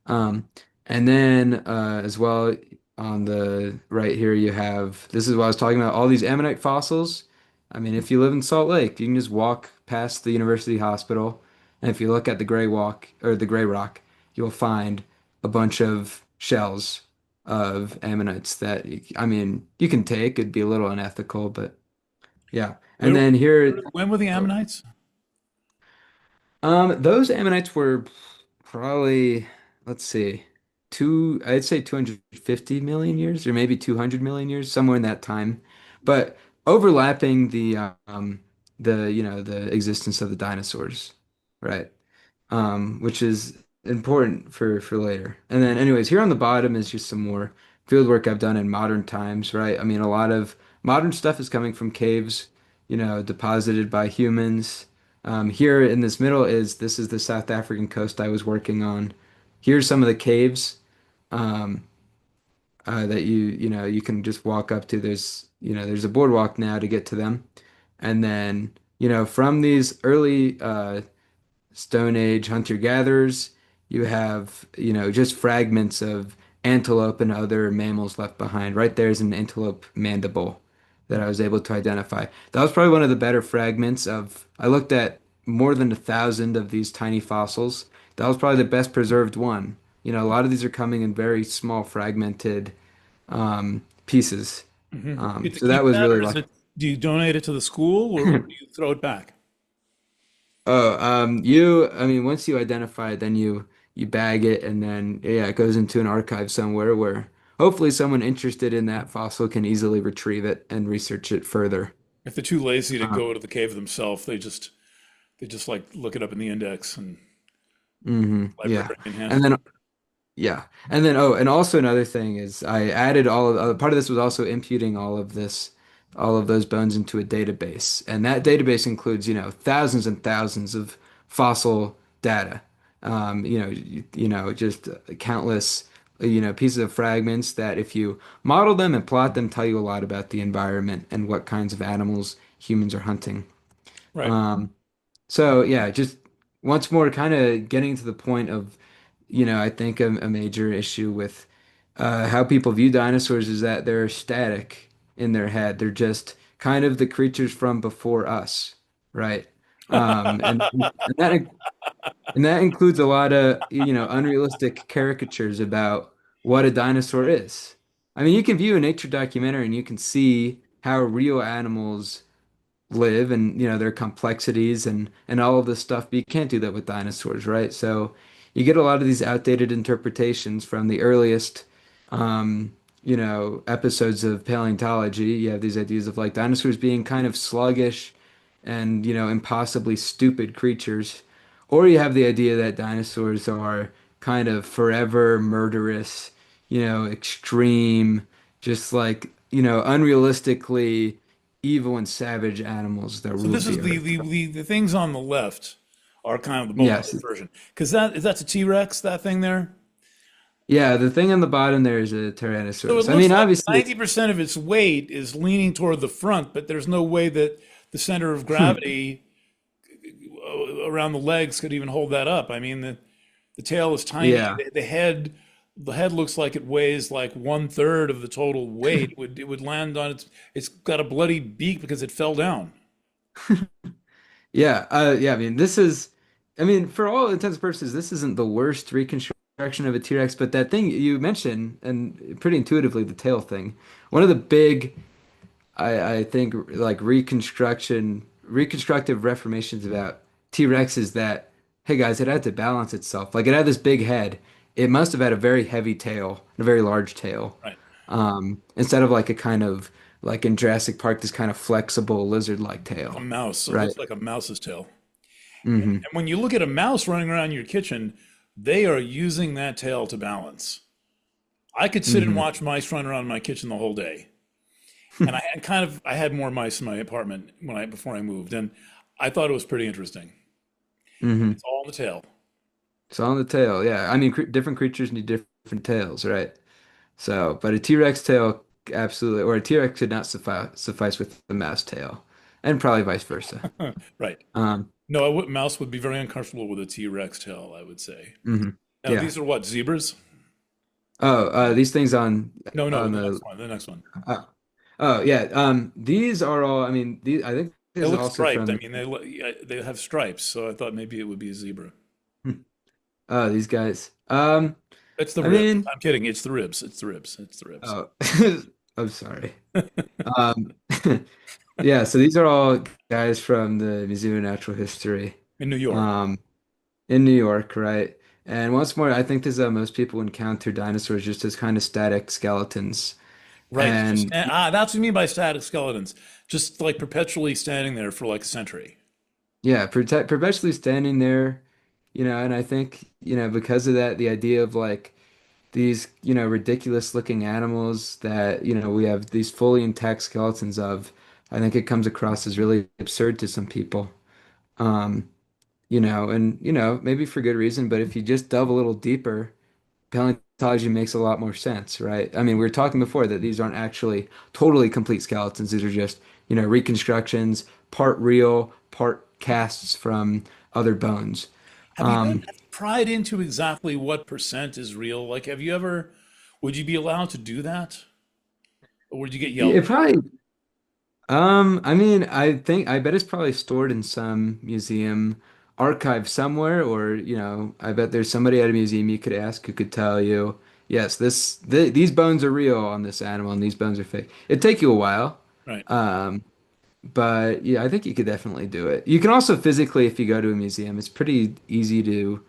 Um, and then as well on the right here you have this is what I was talking about, all these ammonite fossils. I mean, if you live in Salt Lake, you can just walk past the University Hospital, and if you look at the gray walk or the gray rock, you'll find a bunch of shells of ammonites that I mean you can take. It'd be a little unethical, but yeah. And When, then here, when were the oh, ammonites? those ammonites were probably, let's see, I'd say 250 million years or maybe 200 million years, somewhere in that time. But overlapping the existence of the dinosaurs, right? Which is important for later. And then, anyways, here on the bottom is just some more field work I've done in modern times, right? I mean, a lot of modern stuff is coming from caves, deposited by humans. Here in this middle this is the South African coast I was working on. Here's some of the caves um, that you can just walk up to. There's a boardwalk now to get to them, and then from these early Stone Age hunter-gatherers. You have, just fragments of antelope and other mammals left behind. Right there's an antelope mandible that I was able to identify. That was probably one of the better fragments of, I looked at more than 1,000 of these tiny fossils. That was probably the best preserved one. A lot of these are coming in very small fragmented pieces. You get to So that keep was that, really or is lucky. it? Do you donate it to the school, or do you throw it back? Oh, I mean, once you identify it, then you bag it, and then yeah, it goes into an archive somewhere where hopefully someone interested in that fossil can easily retrieve it and research it further. If they're too lazy to Uh, go to the cave themselves, they just like look it up in the index and yeah, librarian hand. and then yeah, and then and also another thing is I added all of part of this was also imputing all of those bones into a database, and that database includes thousands and thousands of fossil data, just countless pieces of fragments that if you model them and plot them, tell you a lot about the environment and what kinds of animals humans are hunting. Right. So yeah, just once more, kind of getting to the point of, I think a major issue with how people view dinosaurs is that they're static in their head. They're just kind of the creatures from before us, right? And that includes a lot of, unrealistic caricatures about what a dinosaur is. I mean, you can view a nature documentary and you can see how real animals live and their complexities and all of this stuff, but you can't do that with dinosaurs, right? So you get a lot of these outdated interpretations from the earliest episodes of paleontology. You have these ideas of like dinosaurs being kind of sluggish and impossibly stupid creatures, or you have the idea that dinosaurs are kind of forever murderous, extreme, just like unrealistically evil and savage animals that So ruled this is the earth. the things on the left are kind of the most Yes. modern version because that's a T-Rex, that thing there. Yeah, the thing on the bottom there is a So it Tyrannosaurus. I looks mean, like obviously it's 90% of its weight is leaning toward the front, but there's no way that the center of gravity around the legs could even hold that up. I mean, the tail is tiny. yeah. The head looks like it weighs like one third of the total weight. It would land on its. It's got a bloody beak because it fell down. Yeah, yeah. I mean, I mean, for all intents and purposes, this isn't the worst reconstruction of a T-Rex. But that thing you mentioned, and pretty intuitively, the tail thing. One of the big, I think, like reconstructive reformations about T-Rex is that, hey guys, it had to balance itself. Like it had this big head. It must have had a very heavy tail, a very large tail. Right. Instead of like a kind of like in Jurassic Park, this kind of flexible lizard-like Like a tail, mouse. It right? looks like a mouse's tail. Hmm. And when you look at a mouse running around your kitchen, they are using that tail to balance. I could sit and Hmm. watch mice run around my kitchen the whole day. And I had more mice in my apartment before I moved, and I thought it was pretty interesting. Hmm. It's all in the tail. It's on the tail. Yeah. I mean, different creatures need different tails, right? So, but a T-Rex tail, absolutely, or a T-Rex could not suffice with the mouse tail, and probably vice versa. Right. Um, No, mouse would be very uncomfortable with a T-Rex tail, I would say. mhm. Now, Yeah. these are what, zebras? Oh, these things No, no, on the the next one, the next one. uh, oh yeah. These are all. I mean, these. I think They this is look also striped. I from. mean, they have stripes, so I thought maybe it would be a zebra. Oh, these guys. It's the I ribs. mean, I'm kidding. It's the ribs. It's the ribs. It's the ribs. oh, I'm sorry. Um, yeah. So these are all guys from the Museum of Natural History. In New York. Um, in New York, right? And once more, I think this is how most people encounter dinosaurs just as kind of static skeletons. Right. And That's what I mean by static skeletons. Just like perpetually standing there for like a century. yeah, perpetually standing there, and I think, because of that, the idea of like these, ridiculous looking animals that, we have these fully intact skeletons of, I think it comes across as really absurd to some people. Um, and, maybe for good reason, but if you just delve a little deeper, paleontology makes a lot more sense, right? I mean, we were talking before that these aren't actually totally complete skeletons. These are just, reconstructions, part real, part casts from other bones. Um, Have you pried into exactly what percent is real? Like, would you be allowed to do that? Or would you get yelled it probably, I mean, I bet it's probably stored in some museum archive somewhere, or, I bet there's somebody at a museum you could ask who could tell you, yes, these bones are real on this animal and these bones are fake. It'd take you a while. at? Right. Um, But yeah, I think you could definitely do it. You can also physically, if you go to a museum, it's pretty easy to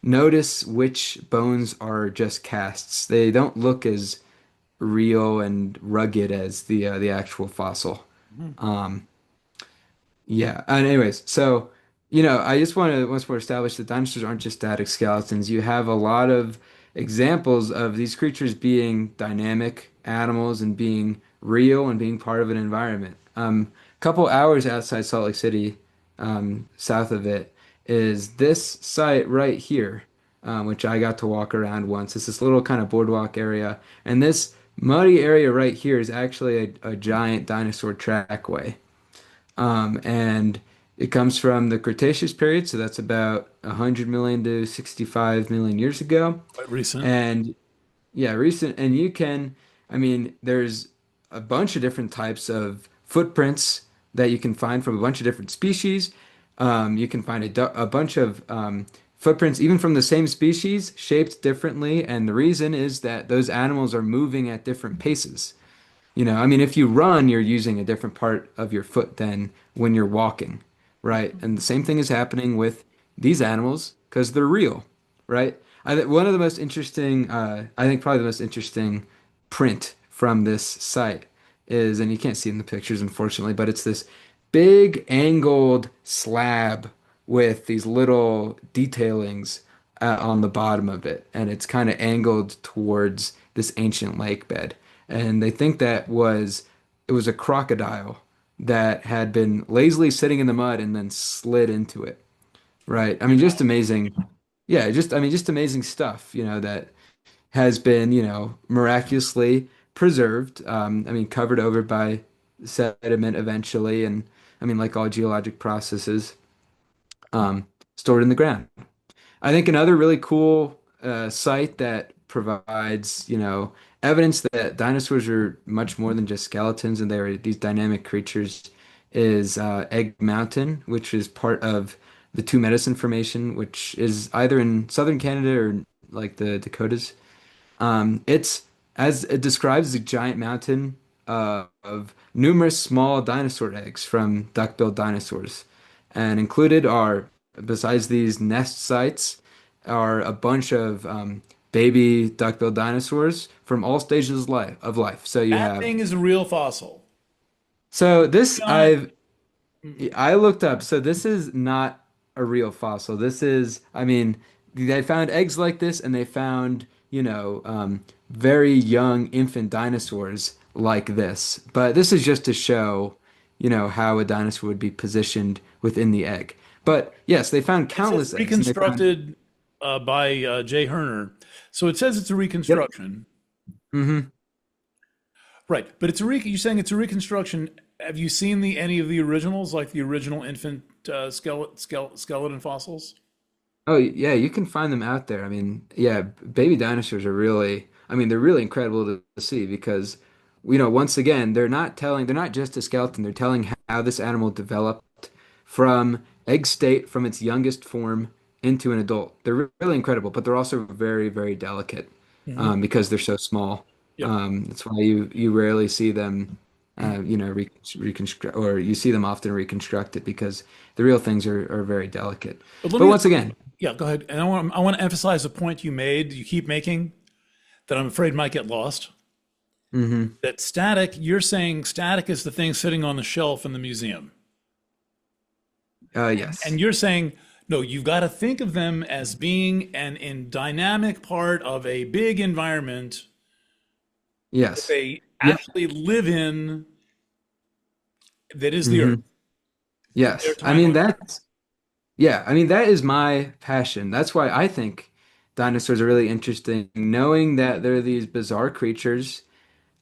notice which bones are just casts. They don't look as real and rugged as the actual fossil. Mhm. Um, yeah. And anyways, so I just want to once more establish that dinosaurs aren't just static skeletons. You have a lot of examples of these creatures being dynamic animals and being real and being part of an environment. A couple hours outside Salt Lake City, south of it, is this site right here, which I got to walk around once. It's this little kind of boardwalk area, and this muddy area right here is actually a giant dinosaur trackway. And it comes from the Cretaceous period, so that's about 100 million to 65 million years ago. Quite recent. And yeah, recent. And I mean, there's a bunch of different types of footprints that you can find from a bunch of different species. You can find a bunch of footprints, even from the same species, shaped differently. And the reason is that those animals are moving at different paces. I mean, if you run, you're using a different part of your foot than when you're walking, right? And the same thing is happening with these animals because they're real, right? One of the most interesting, I think probably the most interesting print from this site is, and you can't see it in the pictures, unfortunately, but it's this big angled slab with these little detailings on the bottom of it, and it's kind of angled towards this ancient lake bed. And they think it was a crocodile that had been lazily sitting in the mud and then slid into it. Right. I mean, just amazing. Yeah, just amazing stuff, that has been, miraculously preserved. I mean, covered over by sediment eventually, and I mean, like all geologic processes, stored in the ground. I think another really cool site that provides, evidence that dinosaurs are much more than just skeletons and they are these dynamic creatures is Egg Mountain, which is part of the Two Medicine Formation, which is either in southern Canada or like the Dakotas. It's as it describes a giant mountain of numerous small dinosaur eggs from duck-billed dinosaurs, and included are, besides these nest sites, are a bunch of baby duck-billed dinosaurs from all stages of life. So you That have thing is a real fossil. so To this be honest, I looked up. So this is not a real fossil. This is, I mean, they found eggs like this, and they found, very young infant dinosaurs like this. But this is just to show, how a dinosaur would be positioned within the egg. But yes, they found it says countless eggs, and they found, reconstructed by Jay Herner. So it says it's a yep. reconstruction. Hmm. Right, but you're saying it's a reconstruction. Have you seen any of the originals, like the original infant skeleton fossils? Oh yeah, you can find them out there. I mean, yeah, baby dinosaurs are really, I mean, they're really incredible to see because, once again, they're not just a skeleton, they're telling how this animal developed from egg state, from its youngest form into an adult. They're really incredible, but they're also very, very delicate, Hmm. because they're so small. Yep. That's why you rarely see them, reconstruct, or you see them often reconstructed because the real things are very delicate. But let But me, once again. yeah, go ahead. And I want to emphasize a point you keep making that I'm afraid might get lost. Hmm. That you're saying static is the thing sitting on the shelf in the museum. And Yes. you're saying, no, you've got to think of them as being an in dynamic part of a big environment that Yes. they Yeah. actually live in, that is the Earth, Hmm. for their Yes. I time mean, on Earth. yeah, I mean, that is my passion. That's why I think dinosaurs are really interesting, knowing that they're these bizarre creatures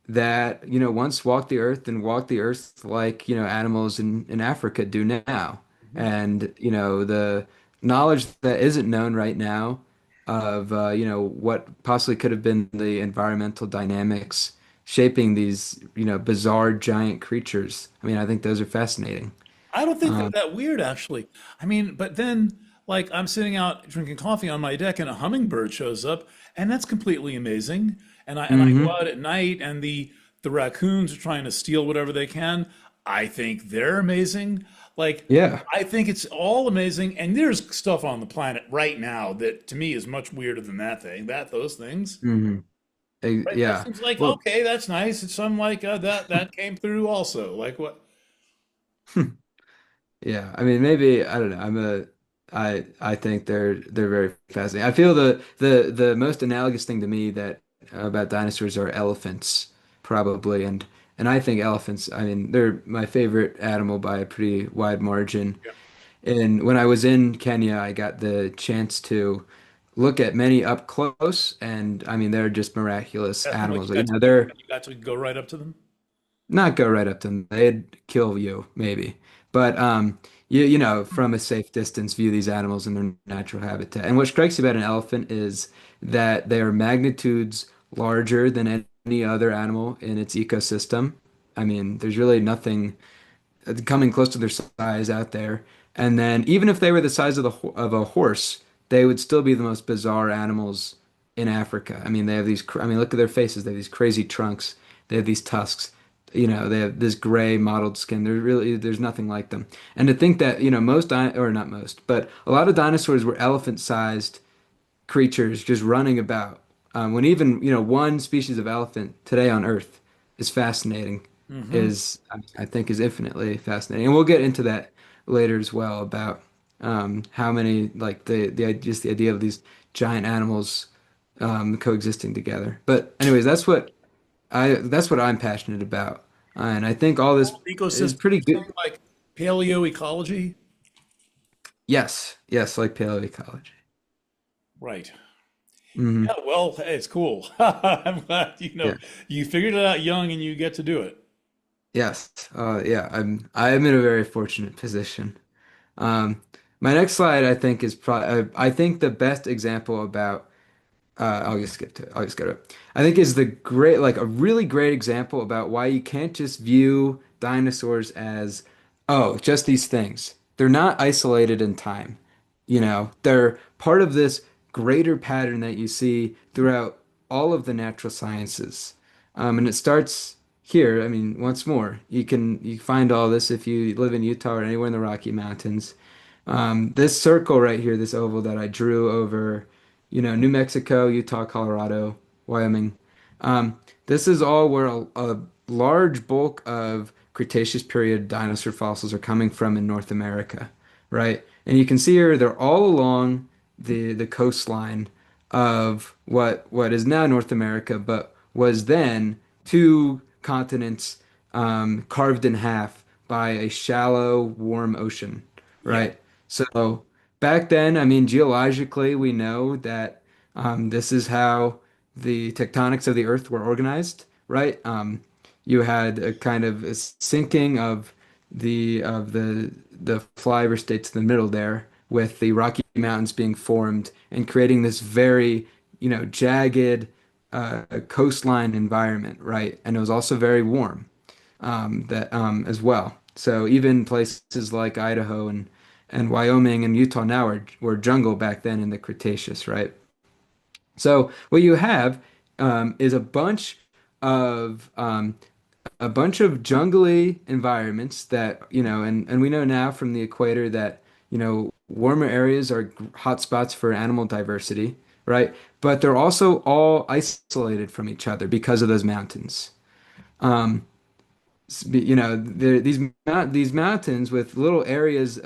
that, once walked the earth and walked the earth like, animals in Africa do now. Mhm. And, the knowledge that isn't known right now of, what possibly could have been the environmental dynamics shaping these, bizarre giant creatures. I mean, I think those are fascinating. I don't think they're Um, that weird, actually. I mean, but then, like, I'm sitting out drinking coffee on my deck, and a hummingbird shows up, and that's completely amazing. And I go mhm. out at night, and the raccoons are trying to steal whatever they can. I think they're amazing. Like, Yeah. I think it's all amazing. And there's stuff on the planet right now that to me is much weirder than those things. Hmm. Right? That Yeah. seems like, Well, okay, that's nice. It's some like that came through also. Like what? yeah. I mean, maybe I don't know. I think they're very fascinating. I feel the most analogous thing to me that about dinosaurs are elephants, probably, and I think elephants. I mean, they're my favorite animal by a pretty wide margin. Yeah. And when I was in Kenya, I got the chance to look at many up close, and I mean, they're just miraculous Like animals. They're you got to go right up to them. not go right up to them. They'd kill you, maybe. But from a safe distance, view these animals in their natural habitat. And what strikes you about an elephant is that they are magnitudes larger than any other animal in its ecosystem. I mean, there's really nothing coming close to their size out there. And then even if they were the size of of a horse, they would still be the most bizarre animals in Africa. I mean, they have these. I mean, look at their faces. They have these crazy trunks. They have these tusks. They have this gray mottled skin. There's nothing like them. And to think that, or not most, but a lot of dinosaurs were elephant-sized creatures just running about. When even, one species of elephant today on Earth is fascinating, Hmm. I think is infinitely fascinating. And we'll get into that later as well about how many, like just the idea of these giant animals coexisting together. But anyways, that's what I'm passionate about. And I think all this is Ecosystem, pretty you're saying good. like paleoecology? Yes, yes, like paleoecology. Right. Hmm. Yeah, well, hey, it's cool. I'm glad Yeah. you figured it out young and you get to do it. Yes. Yeah, I'm in a very fortunate position. Um, my next slide, I think, is probably I think the best example about I'll just skip to it. I'll just go to it. I think is the great like a really great example about why you can't just view dinosaurs as Oh, just these things. They're not isolated in time. They're part of this greater pattern that you see throughout all of the natural sciences. And it starts here. I mean, once more, you find all this if you live in Utah or anywhere in the Rocky Mountains. This circle right here, this oval that I drew over, New Mexico, Utah, Colorado, Wyoming. This is all where a large bulk of Cretaceous period dinosaur fossils are coming from in North America, right? And you can see here they're all along the coastline of what is now North America, but was then two continents carved in half by a shallow, warm ocean, Yeah, right? So back then, I mean, geologically, we know that this is how the tectonics of the Earth were organized, right? You had a kind of a sinking of the flyover states in the middle there, with the Rocky Mountains being formed and creating this very, jagged coastline environment, right? And it was also very warm that as well. So even places like Idaho and Wyoming and Utah now were jungle back then in the Cretaceous, right? So what you have is of a bunch of jungly environments that, and we know now from the equator that, warmer areas are hotspots for animal diversity, right? But they're also all isolated from each other because of those mountains. These mountains with little areas,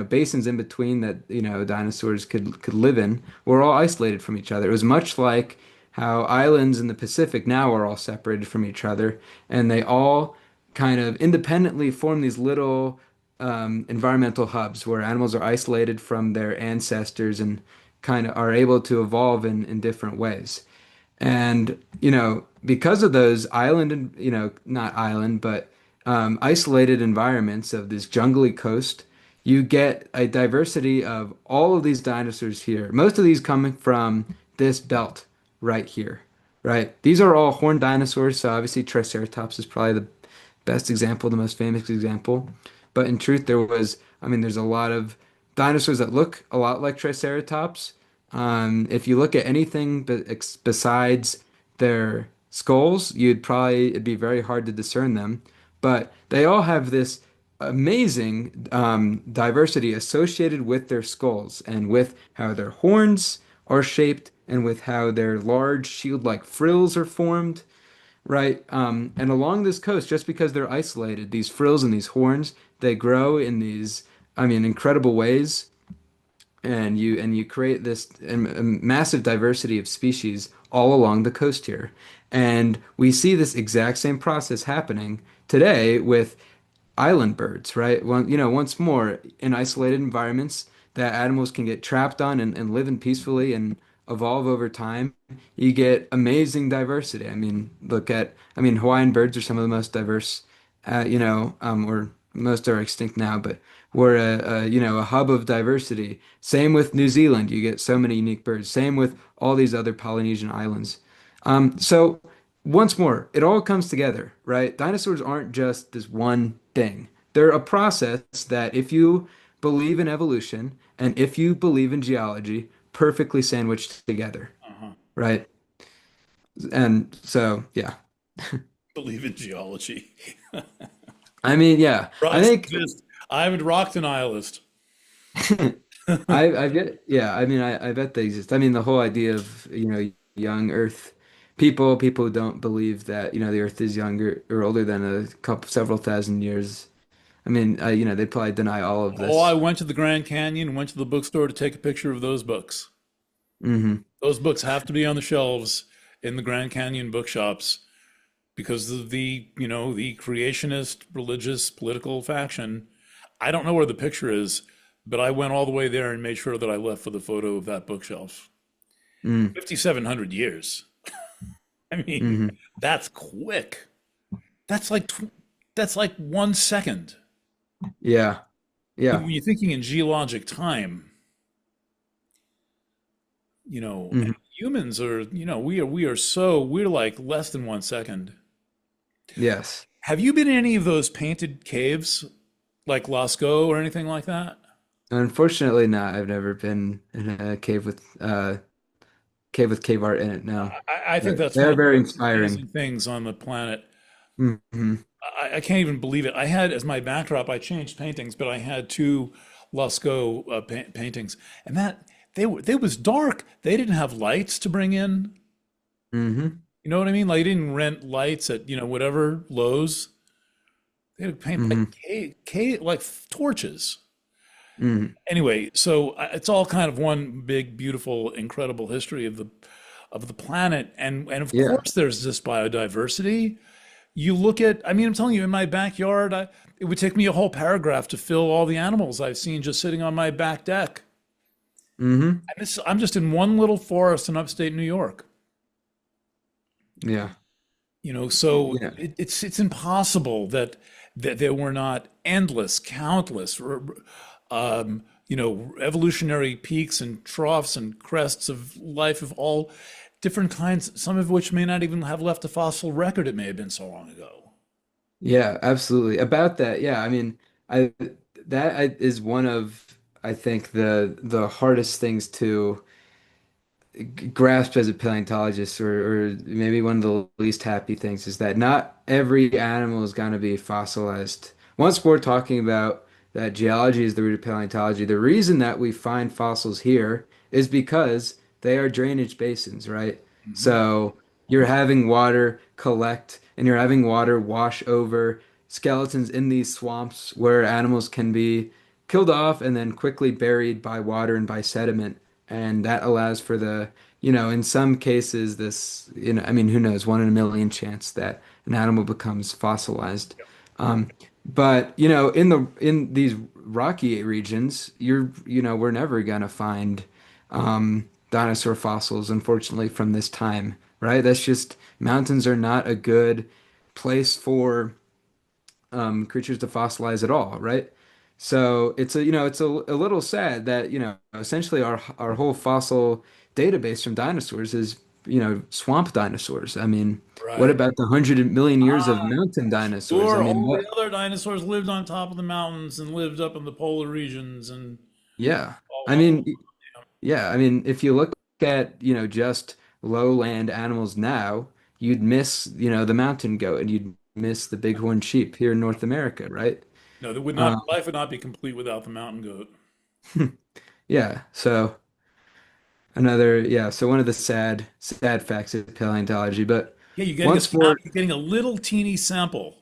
basins in between that, dinosaurs could live in were all isolated from each other. It was much like how islands in the Pacific now are all separated from each other, and they all kind of independently form these little environmental hubs where animals are isolated from their ancestors and kind of are able to evolve in different ways. And, because of those island and, not island, but isolated environments of this jungly coast, you get a diversity of all of these dinosaurs here. Most of these coming from this belt right here, right? These are all horned dinosaurs, so obviously Triceratops is probably the best example, the most famous example. But in truth, I mean, there's a lot of dinosaurs that look a lot like Triceratops. If you look at anything besides their skulls, it'd be very hard to discern them. But they all have this amazing diversity associated with their skulls and with how their horns are shaped and with how their large shield-like frills are formed, right? And along this coast, just because they're isolated, these frills and these horns, they grow in these, I mean, incredible ways, and you create this massive diversity of species all along the coast here. And we see this exact same process happening today with island birds, right? Well, once more in isolated environments that animals can get trapped on and live in peacefully and evolve over time, you get amazing diversity. I mean, Hawaiian birds are some of the most diverse, or most are extinct now, but we're a hub of diversity. Same with New Zealand, you get so many unique birds. Same with all these other Polynesian islands. So once more, it all comes together, right? Dinosaurs aren't just this one thing. They're a process that if you believe in evolution and if you believe in geology, perfectly sandwiched together, uh-huh. right? And so, yeah. Believe in geology. I mean, yeah. I Rocks think exist. I'm a rock denialist. I get, yeah. I mean, I bet they exist. I mean, the whole idea of, young Earth people who don't believe that, the Earth is younger or older than several thousand years. I mean, they probably deny all of Oh, I this. went to the Grand Canyon, went to the bookstore to take a picture of those books. Hmm. Those books have to be on the shelves in the Grand Canyon bookshops because of the creationist, religious, political faction. I don't know where the picture is, but I went all the way there and made sure that I left for the photo of that bookshelf. Mm. 5,700 years. I mean, Hmm. that's quick. That's like that's like 1 second. Yeah. When Yeah. you're thinking in geologic time, and Hmm. humans are, we're like less than 1 second. Yes. Have you been in any of those painted caves? like Lascaux or anything like that? Unfortunately, not. I've never been in a cave with cave art in it. No, I think but that's one they're of the very most inspiring. amazing things on the planet. Hmm. I can't even believe it. I had as my backdrop, I changed paintings, but I had two Lascaux paintings, and that they was dark. They didn't have lights to bring in. Hmm. You know what I mean? Like, they didn't rent lights at, whatever Lowe's. They had to paint like Hmm. like torches. Hmm. Anyway, so it's all kind of one big, beautiful, incredible history of the planet, and of Yeah. course there's this biodiversity. You look at, I mean, I'm telling you, in my backyard, it would take me a whole paragraph to fill all the animals I've seen just sitting on my back deck. Hmm. I'm just in one little forest in upstate New York. Yeah. So Yeah. it's impossible that there were not endless, countless, evolutionary peaks and troughs and crests of life of all different kinds, some of which may not even have left a fossil record. It may have been so long ago. Yeah, absolutely. About that, yeah, I mean, I is one of I think the hardest things to grasp as a paleontologist, or maybe one of the least happy things, is that not every animal is going to be fossilized. Once we're talking about that geology is the root of paleontology, the reason that we find fossils here is because they are drainage basins, right? Hmm. So you're having water collect and you're having water wash over skeletons in these swamps where animals can be killed off and then quickly buried by water and by sediment. And that allows for in some cases, I mean, who knows, 1 in a million chance that an animal becomes fossilized. But, in these rocky regions, we're never gonna find dinosaur fossils, unfortunately, from this time, right? That's just, mountains are not a good place for creatures to fossilize at all, right? So it's a little sad that, essentially our whole fossil database from dinosaurs is, swamp dinosaurs. I mean, what Right. about the 100 million years of Ah, mountain dinosaurs? I sure. mean, All what? the other dinosaurs lived on top of the mountains and lived up in the polar regions and Yeah. I all. mean, yeah, I mean, if you look at, just lowland animals now, you'd miss, the mountain goat and you'd miss the bighorn sheep here in North America, right? No, that would not, Um, life would not be complete without the mountain goat. yeah. So one of the sad facts of paleontology. But Yeah, you're getting a once for, you're getting a little teeny sample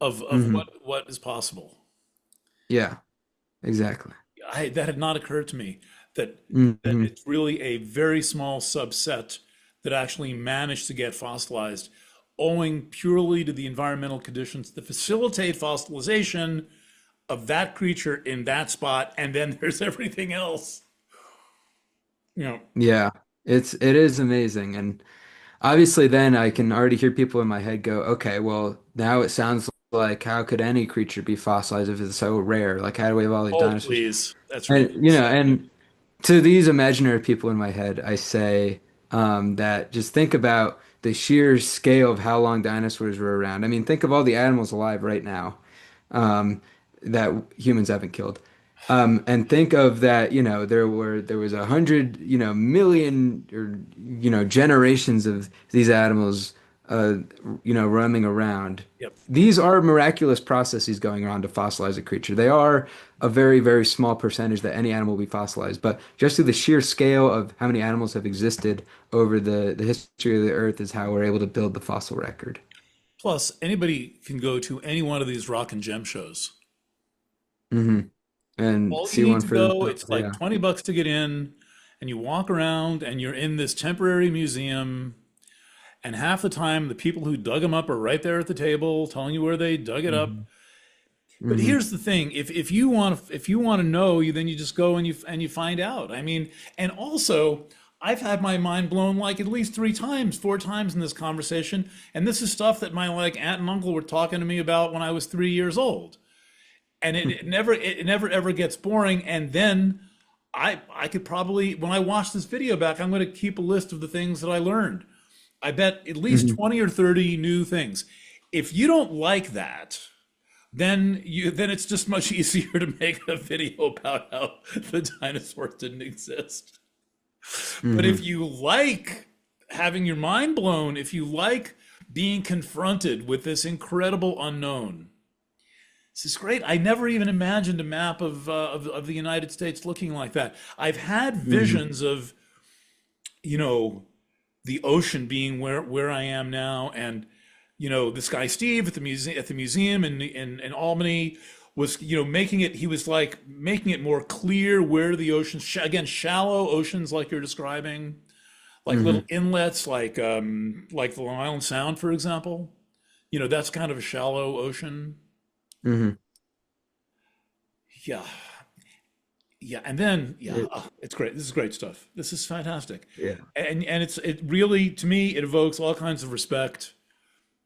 of Mhm. what is possible. Yeah, exactly. That had not occurred to me that Hmm. it's really a very small subset that actually managed to get fossilized, owing purely to the environmental conditions that facilitate fossilization of that creature in that spot, and then there's everything else. You know, Yeah, it is amazing, and obviously, then I can already hear people in my head go, okay, well, now it sounds like how could any creature be fossilized if it's so rare? Like, how do we have all these oh dinosaurs? please, that's And ridiculous. to these imaginary people in my head, I say that just think about the sheer scale of how long dinosaurs were around. I mean, think of all the animals alive right now um, that humans haven't killed. And think of that, there was 100, million or generations of these animals, uh, roaming around. Yep. These are miraculous processes going on to fossilize a creature. They are a very, very small percentage that any animal will be fossilized, but just through the sheer scale of how many animals have existed over the history of the Earth is how we're able to build the fossil record. Plus, anybody can go to any one of these rock and gem shows. Hmm. And All you see need one to for go, themselves. it's like Yeah. 20 bucks to get in, and you walk around and you're in this temporary museum, and half the time the people who dug them up are right there at the table telling you where they dug it up. Hmm. But Hmm. here's the thing, if you want to know, then you just go and you find out. I mean, and also I've had my mind blown like at least 3 times, 4 times in this conversation, and this is stuff that my like aunt and uncle were talking to me about when I was 3 years old. And it never ever gets boring. And then I could probably, when I watch this video back, I'm going to keep a list of the things that I learned. I bet at least Hmm. 20 or 30 new things. If you don't like that, then it's just much easier to make a video about how the dinosaurs didn't exist. But if Hmm. you like having your mind blown, if you like being confronted with this incredible unknown, this is great. I never even imagined a map of the United States looking like that. I've had Hmm. visions of, you know, the ocean being where I am now, and this guy Steve at the museum in Albany was making it. He was like making it more clear where the oceans again, shallow oceans like you're describing, like little Hmm. inlets, like the Long Island Sound, for example. That's kind of a shallow ocean. Hmm. Yeah, yeah, and then yeah, It, it's great. This is great stuff. This is fantastic, yeah. and it really, to me, it evokes all kinds of respect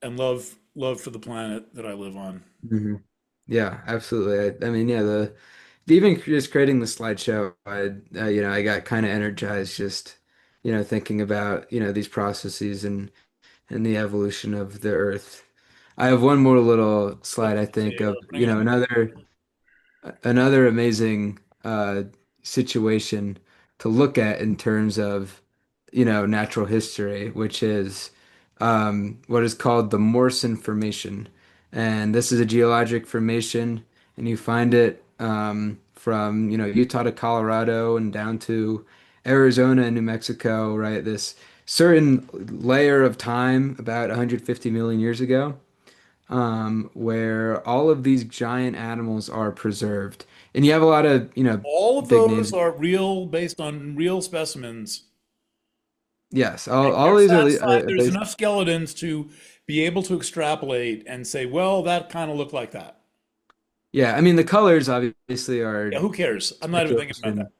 and love for the planet that I live on. Hmm. Yeah, absolutely. I mean, yeah, even just creating the slideshow, I got kind of energized just, thinking about, these processes and the evolution of the Earth. I have one more little slide, I Let's see, think, of, bring it on. another amazing situation to look at in terms of, natural history, which is what is called the Morrison Formation. And this is a geologic formation, and you find it from, Utah to Colorado and down to Arizona and New Mexico, right? This certain layer of time about 150 million years ago where all of these giant animals are preserved. And you have a lot of, All of big names. those are real, based on real specimens. Yes, And all you're of these satisfied are there's based. enough skeletons to be able to extrapolate and say, well, that kind of looked like that. Yeah, I mean, the colors obviously are Yeah, who cares? I'm not even thinking about that. speculation.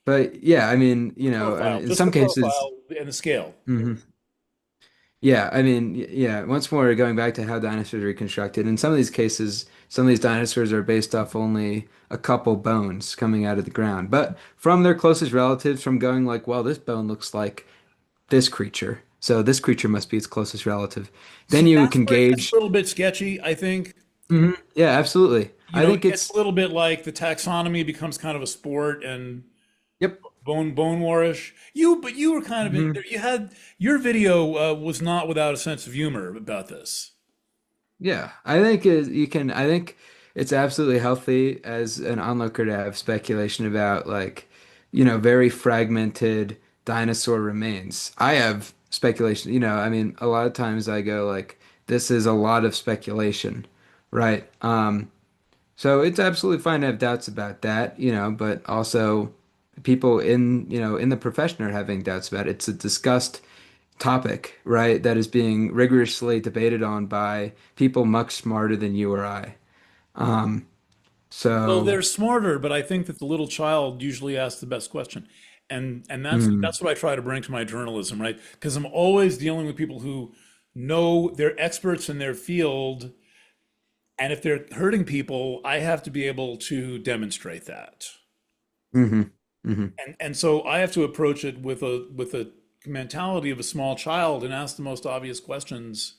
But yeah, I mean, The profile, in just some the cases, profile and the scale. mhm. Yeah, I mean, yeah, once more going back to how dinosaurs are reconstructed, in some of these cases, some of these dinosaurs are based off only a couple bones coming out of the ground. But from their closest relatives, from going like, well, this bone looks like this creature. So this creature must be its closest relative. Then See, you that's can where it gets a gauge. little bit sketchy, I think. Mhm. Yeah, absolutely. I It think gets a it's, little bit like the taxonomy becomes kind of a sport and yep. bone warish. But you were kind of in there. Mhm. You had your video was not without a sense of humor about this. Yeah, I think it's absolutely healthy as an onlooker to have speculation about like, very fragmented dinosaur remains. I have speculation, I mean, a lot of times I go like, this is a lot of speculation, right? So it's absolutely fine to have doubts about that, but also people in the profession are having doubts about it. It's a discussed topic, right, that is being rigorously debated on by people much smarter than you or I. Um, Well, so, they're smarter, but I think that the little child usually asks the best question. And mm, that's what I try to bring to my journalism, right? Because I'm always dealing with people who know they're experts in their field, and if they're hurting people, I have to be able to demonstrate that. hmm hmm And so I have to approach it with a mentality of a small child and ask the most obvious questions.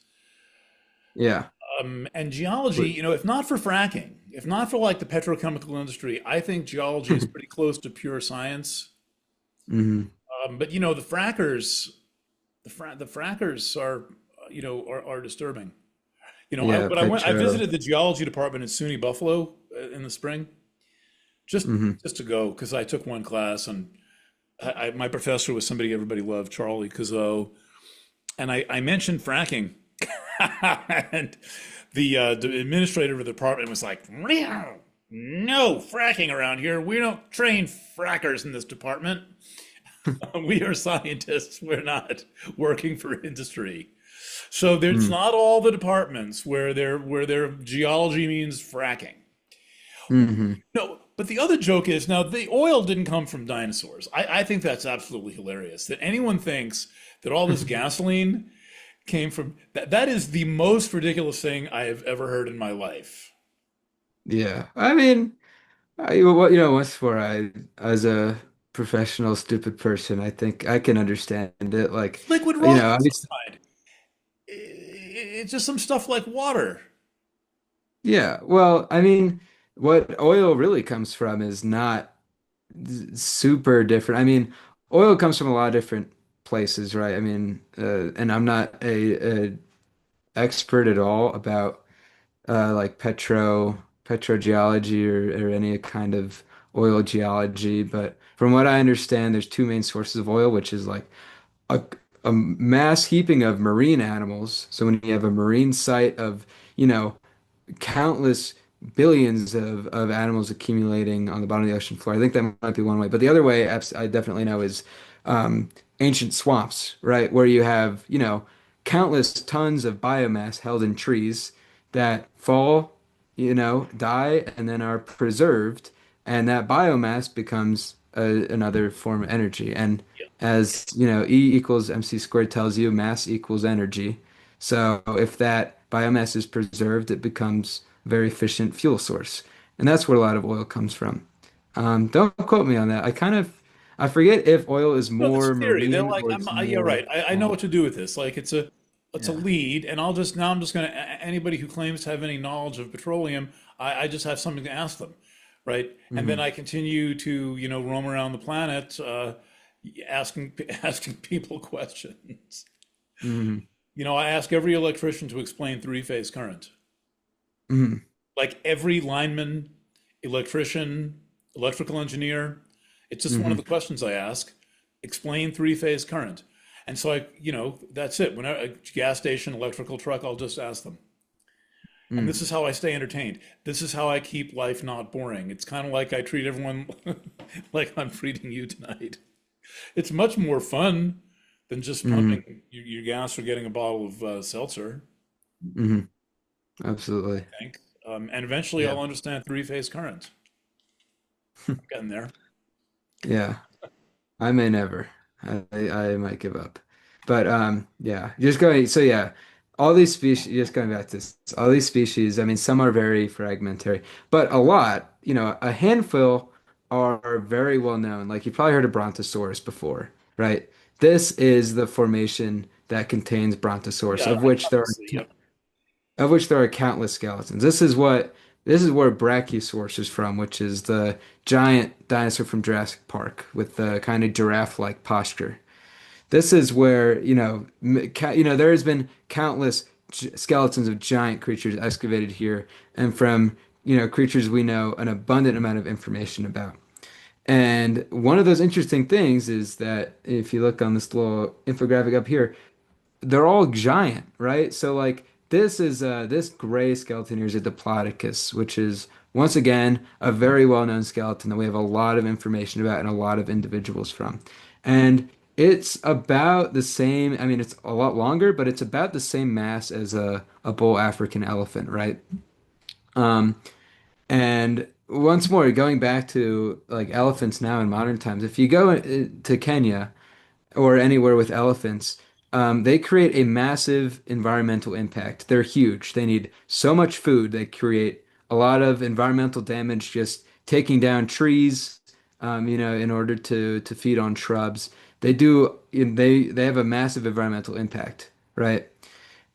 yeah. And geology, if not for fracking, if not for like the petrochemical industry, I think geology is pretty close to pure science. Hmm. But the frackers, the frackers are, are disturbing. Yeah, I Petro. visited the geology department in SUNY Buffalo in the spring, just Hmm. just to go because I took one class and my professor was somebody everybody loved, Charlie Cazeau, and I mentioned fracking, and the administrator of the department was like, "Meow, no fracking around here. We don't train frackers in this department. We are scientists. We're not working for industry." So there's not all the departments where their geology means fracking. Hmm. No, but the other joke is now the oil didn't come from dinosaurs. I think that's absolutely hilarious that anyone thinks that all this gasoline came from that. That is the most ridiculous thing I have ever heard in my life. Yeah. I mean, what's for as a professional stupid person, I think I can understand it. Like, Liquid rock I used slide. It's just some stuff like water. Yeah. Well, I mean, what oil really comes from is not super different. I mean, oil comes from a lot of different places, right? I mean, and I'm not a expert at all about like petrogeology or any kind of oil geology, but from what I understand, there's two main sources of oil, which is like a, a mass heaping of marine animals. So when you have a marine site of, you know, countless billions of animals accumulating on the bottom of the ocean floor. I think that might be one way. But the other way, I definitely know, is um, ancient swamps, right? Where you have, countless tons of biomass held in trees that fall, die, and then are preserved. And that biomass becomes another form of energy. And Yeah. as, E equals mc squared tells you, mass equals energy. So if that biomass is preserved, it becomes a very efficient fuel source. And that's where a lot of oil comes from. Don't quote me on that. I forget if oil is No, it's a more theory. They're marine like, or it's you're right. more I know what swamp. to do with this. Like it's a Yeah. lead, and I'm just gonna anybody who claims to have any knowledge of petroleum, I just have something to ask them, right? And then Hmm. I continue to roam around the planet, asking asking people questions. Hmm. I ask every electrician to explain three-phase current. Hmm. Like every lineman, electrician, electrical engineer, it's just one of Hmm. the questions I ask. Explain three-phase current. And so that's it. When a gas station, electrical truck, I'll just ask them. And this Hmm. is how I stay entertained. This is how I keep life not boring. It's kind of like I treat everyone like I'm treating you tonight. It's much more fun than just Hmm. pumping your gas or getting a bottle of seltzer, Hmm. Absolutely. I think. And eventually Yeah. I'll understand three-phase current. I'm getting there. Yeah. I may never. I might give up. But yeah, just going so yeah, all these species just going back to this, all these species, I mean some are very fragmentary, but a lot, a handful are very well known. Like you probably heard of Brontosaurus before, right? This is the formation that contains Brontosaurus, Yeah, obviously. Yep. of which there are countless skeletons. This is where Brachiosaurus is from, which is the giant dinosaur from Jurassic Park with the kind of giraffe-like posture. This is where, there has been countless skeletons of giant creatures excavated here, and from, creatures we know an abundant amount of information about. And one of those interesting things is that if you look on this little infographic up here, they're all giant, right? So like this gray skeleton here is a Diplodocus, which is once again a very well-known skeleton that we have a lot of information about and a lot of individuals from. And it's about the same, I mean it's a lot longer, but it's about the same mass as a bull African elephant, right? Um, and once more, going back to like elephants now in modern times, if you go to Kenya, or anywhere with elephants, they create a massive environmental impact. They're huge. They need so much food. They create a lot of environmental damage just taking down trees, in order to feed on shrubs. They have a massive environmental impact, right?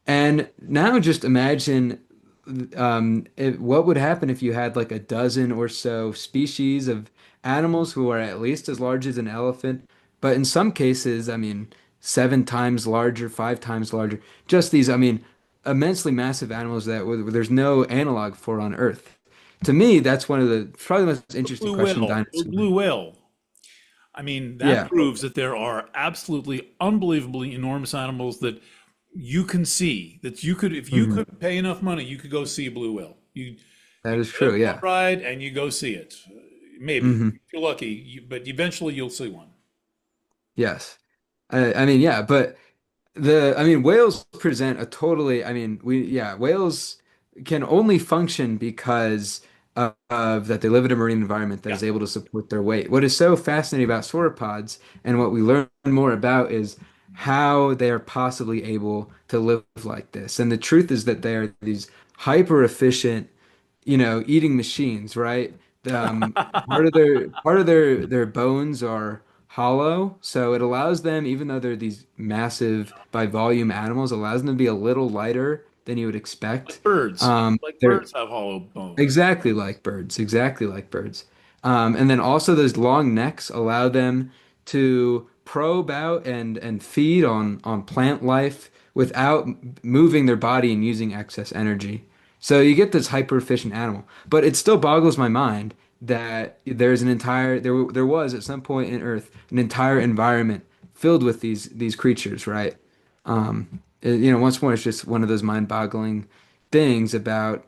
And now just imagine what would happen if you had like a dozen or so species of animals who are at least as large as an elephant, but in some cases, I mean, 7 times larger, 5 times larger. Just these, I mean, immensely massive animals that there's no analog for on Earth. To me, that's one of the probably the most The interesting blue questions whale. in The dinosaurs. blue whale. I mean, that Yeah, proves that there are absolutely unbelievably enormous animals that you can see. That you could, if you hmm, could pay enough money, you could go see a blue whale. You that is get a true. boat Yeah. ride and you go see it. Maybe Hmm. if you're lucky, but eventually you'll see one. Yes. I mean, yeah, but I mean, whales present a totally, I mean, whales can only function because of that they live in a marine environment that Yeah. is able to support their weight. What is so fascinating about sauropods and what we learn more about is how they are possibly able to live like this. And the truth is that they are these hyper efficient, eating machines, right? Part of their bones are hollow, so it allows them, even though they're these massive by volume animals, allows them to be a little lighter than you would expect. Like birds. Like They're birds have hollow bones. exactly like birds, exactly like birds. And then also those long necks allow them to probe out and feed on plant life without moving their body and using excess energy. So you get this hyper efficient animal. But it still boggles my mind that there was at some point in Earth an entire environment filled with these creatures, right? Once more, it's just one of those mind-boggling things about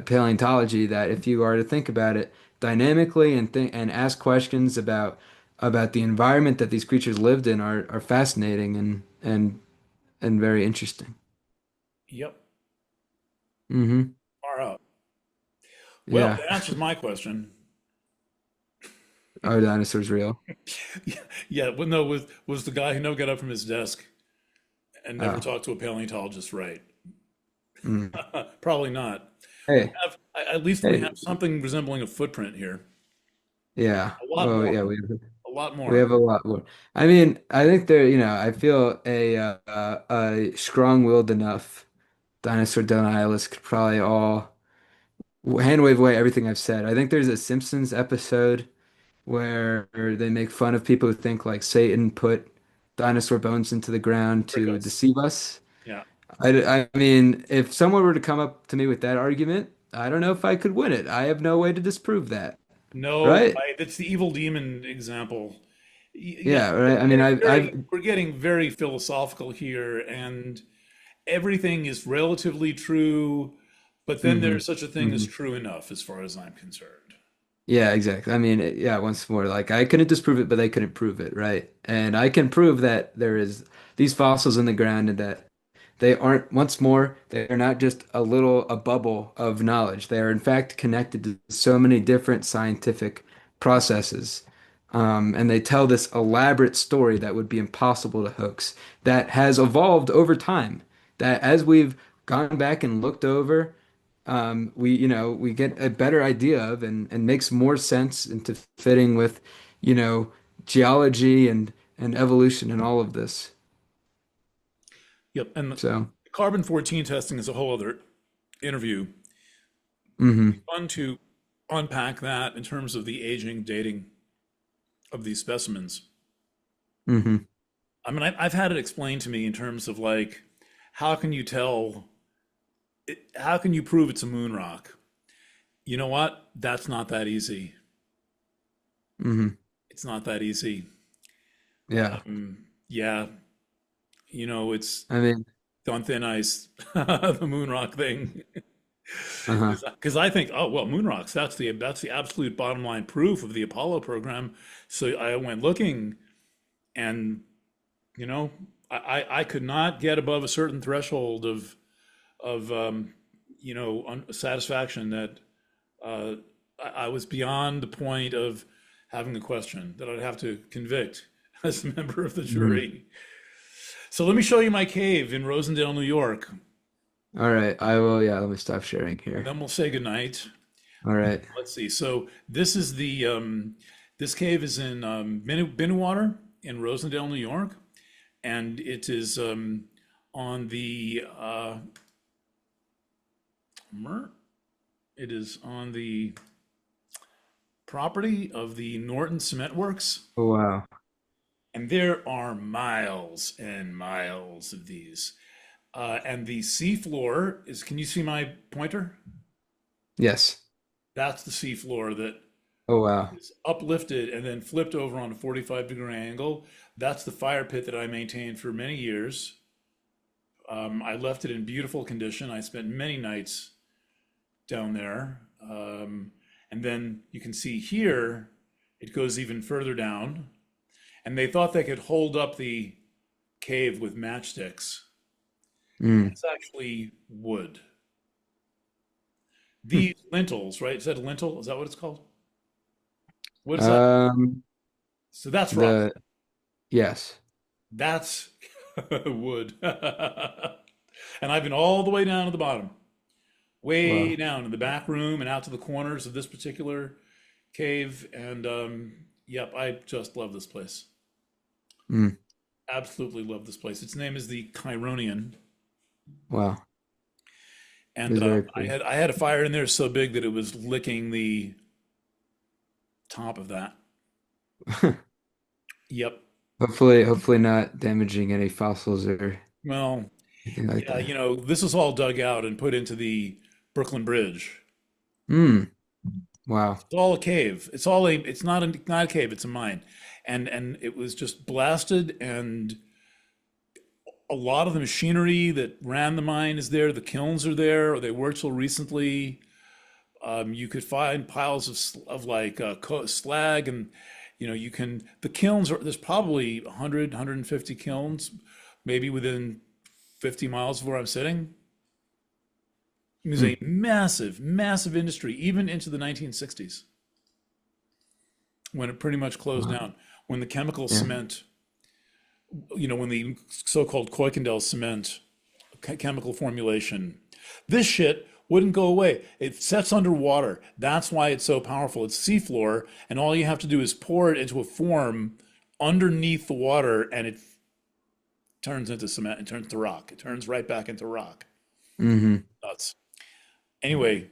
paleontology that if you are to think about it dynamically and ask questions about the environment that these creatures lived in are fascinating and very interesting. Yep. Hmm. Far out. Well, Yeah. that answers my question. Are dinosaurs real? Yeah, yeah. Well, no, was the guy who never got up from his desk and never Oh. talked to a paleontologist, right? Mm. Probably not. We Hey, have, at least we hey, have something resembling a footprint here. yeah. A lot Well, more. yeah, A lot we more. have a lot more. I mean, I think I feel a strong-willed enough dinosaur denialists could probably all hand wave away everything I've said. I think there's a Simpsons episode where they make fun of people who think like Satan put dinosaur bones into the ground to Crickets. deceive us. Yeah. I mean, if someone were to come up to me with that argument, I don't know if I could win it. I have no way to disprove that, No, right? right. That's the evil demon example. Yeah, Yeah, right. I mean, I've we're getting very philosophical here, and everything is relatively true, but then hmm there's such a thing as hmm true enough, as far as I'm concerned. Yeah, exactly. I mean, yeah, once more, like I couldn't disprove it, but they couldn't prove it, right? And I can prove that there is these fossils in the ground and that they aren't, once more, they're not just a bubble of knowledge. They are, in fact, connected to so many different scientific processes. And they tell this elaborate story that would be impossible to hoax, that has evolved over time. That as we've gone back and looked over, we get a better idea of and makes more sense into fitting with, you know, geology and evolution and all of this. Yep, and the So, carbon 14 testing is a whole other interview. hmm Fun to unpack that in terms of the aging, dating of these specimens. hmm I mean, I've had it explained to me in terms of like, how can you tell, how can you prove it's a moon rock? You know what? That's not that easy. hmm It's not that easy. Yeah. Yeah, it's I mean, on thin ice, the moon rock thing. uh-huh. Because I think, oh well, moon rocks. That's the absolute bottom line proof of the Apollo program. So I went looking, and you know, I could not get above a certain threshold of satisfaction that uh, I was beyond the point of having a question that I'd have to convict as a member of the hmm jury. So let me show you my cave in Rosendale, New York, All right. I will, yeah, let me stop sharing and here. then we'll say goodnight. All right. Let's see. So this cave is in Binnenwater in Rosendale, New York, and it is on the it is on the property of the Norton Cement Works, Oh, wow. and there are miles and miles of these. And the seafloor is, can you see my pointer? Yes. That's the seafloor that Oh, wow. is uplifted and then flipped over on a 45-degree angle. That's the fire pit that I maintained for many years. I left it in beautiful condition. I spent many nights down there. And then you can see here, it goes even further down. And they thought they could hold up the cave with matchsticks. Mm. It's actually wood. Hmm. These lintels, right? Is that a lintel? Is that what it's called? What is that? Um, So that's rock. the yes. That's wood. And I've been all the way down to the bottom, way Wow. down in the back room and out to the corners of this particular cave. And yep, I just love this place. Mm. Absolutely love this place. Its name is the Chironian. Wow. It's And very I cool. had a fire in there so big that it was licking the top of that. Yep. Hopefully not damaging any fossils or Well, anything like yeah, that. this is all dug out and put into the Brooklyn Bridge. Hmm. Wow. It's all a cave. It's not a cave, it's a mine. And it was just blasted, and a lot of the machinery that ran the mine is there. The kilns are there, or they were till recently. You could find piles of like slag, and the kilns are, there's probably 100, kilns, maybe within 50 miles of where I'm sitting. It was Hmm. a massive, massive industry, even into the 1960s, when it pretty much closed Wow. down. When the chemical Yeah. cement, when the so-called Kuykendall cement chemical formulation, this shit wouldn't go away. It sets underwater. That's why it's so powerful. It's seafloor, and all you have to do is pour it into a form underneath the water, and it turns into cement. It turns to rock. It turns right back into rock. Hmm. Nuts. Anyway,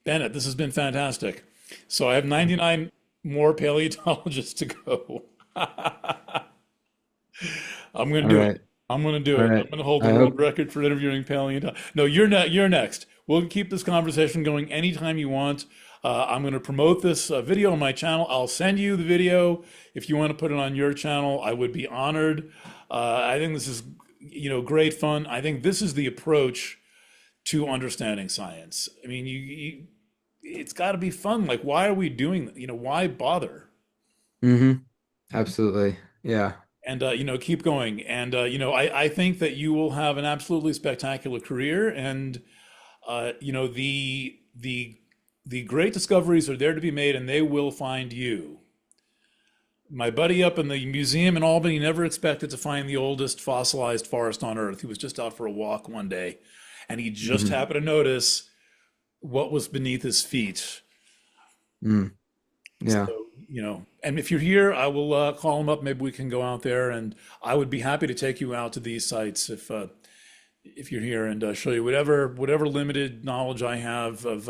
Bennett, this has been fantastic. So I have 99 more paleontologists to go. I'm going to All do it. right. I'm going to do All it. I'm right. going to hold the I world hope, record for interviewing paleontologists. No, you're next. We'll keep this conversation going anytime you want. I'm going to promote this video on my channel. I'll send you the video if you want to put it on your channel. I would be honored. I think this is, great fun. I think this is the approach to understanding science. I mean, it's got to be fun. Like, why are we doing that? Why bother? hmm Absolutely. Yeah. And keep going. And I think that you will have an absolutely spectacular career. And the great discoveries are there to be made, and they will find you. My buddy up in the museum in Albany never expected to find the oldest fossilized forest on Earth. He was just out for a walk one day, and he just hmm happened to notice what was beneath his feet. Mm. So, Yeah. and if you're here, I will call him up. Maybe we can go out there, and I would be happy to take you out to these sites if you're here, and show you whatever limited knowledge I have of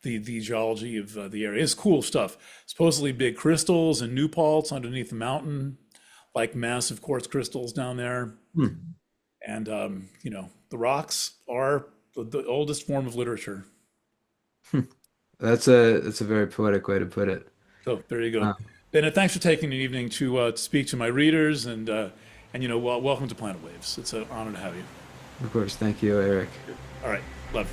the geology of the area. It's cool stuff. Supposedly big crystals and newpalts underneath the mountain, like massive quartz crystals down there, Hmm. and the rocks are the oldest form of literature. That's a very poetic way to put it. So there you go. Uh, Bennett, thanks for taking an evening to speak to my readers, and welcome to Planet Waves. It's an honor to have you. of course. Thank you, Eric. All right, love.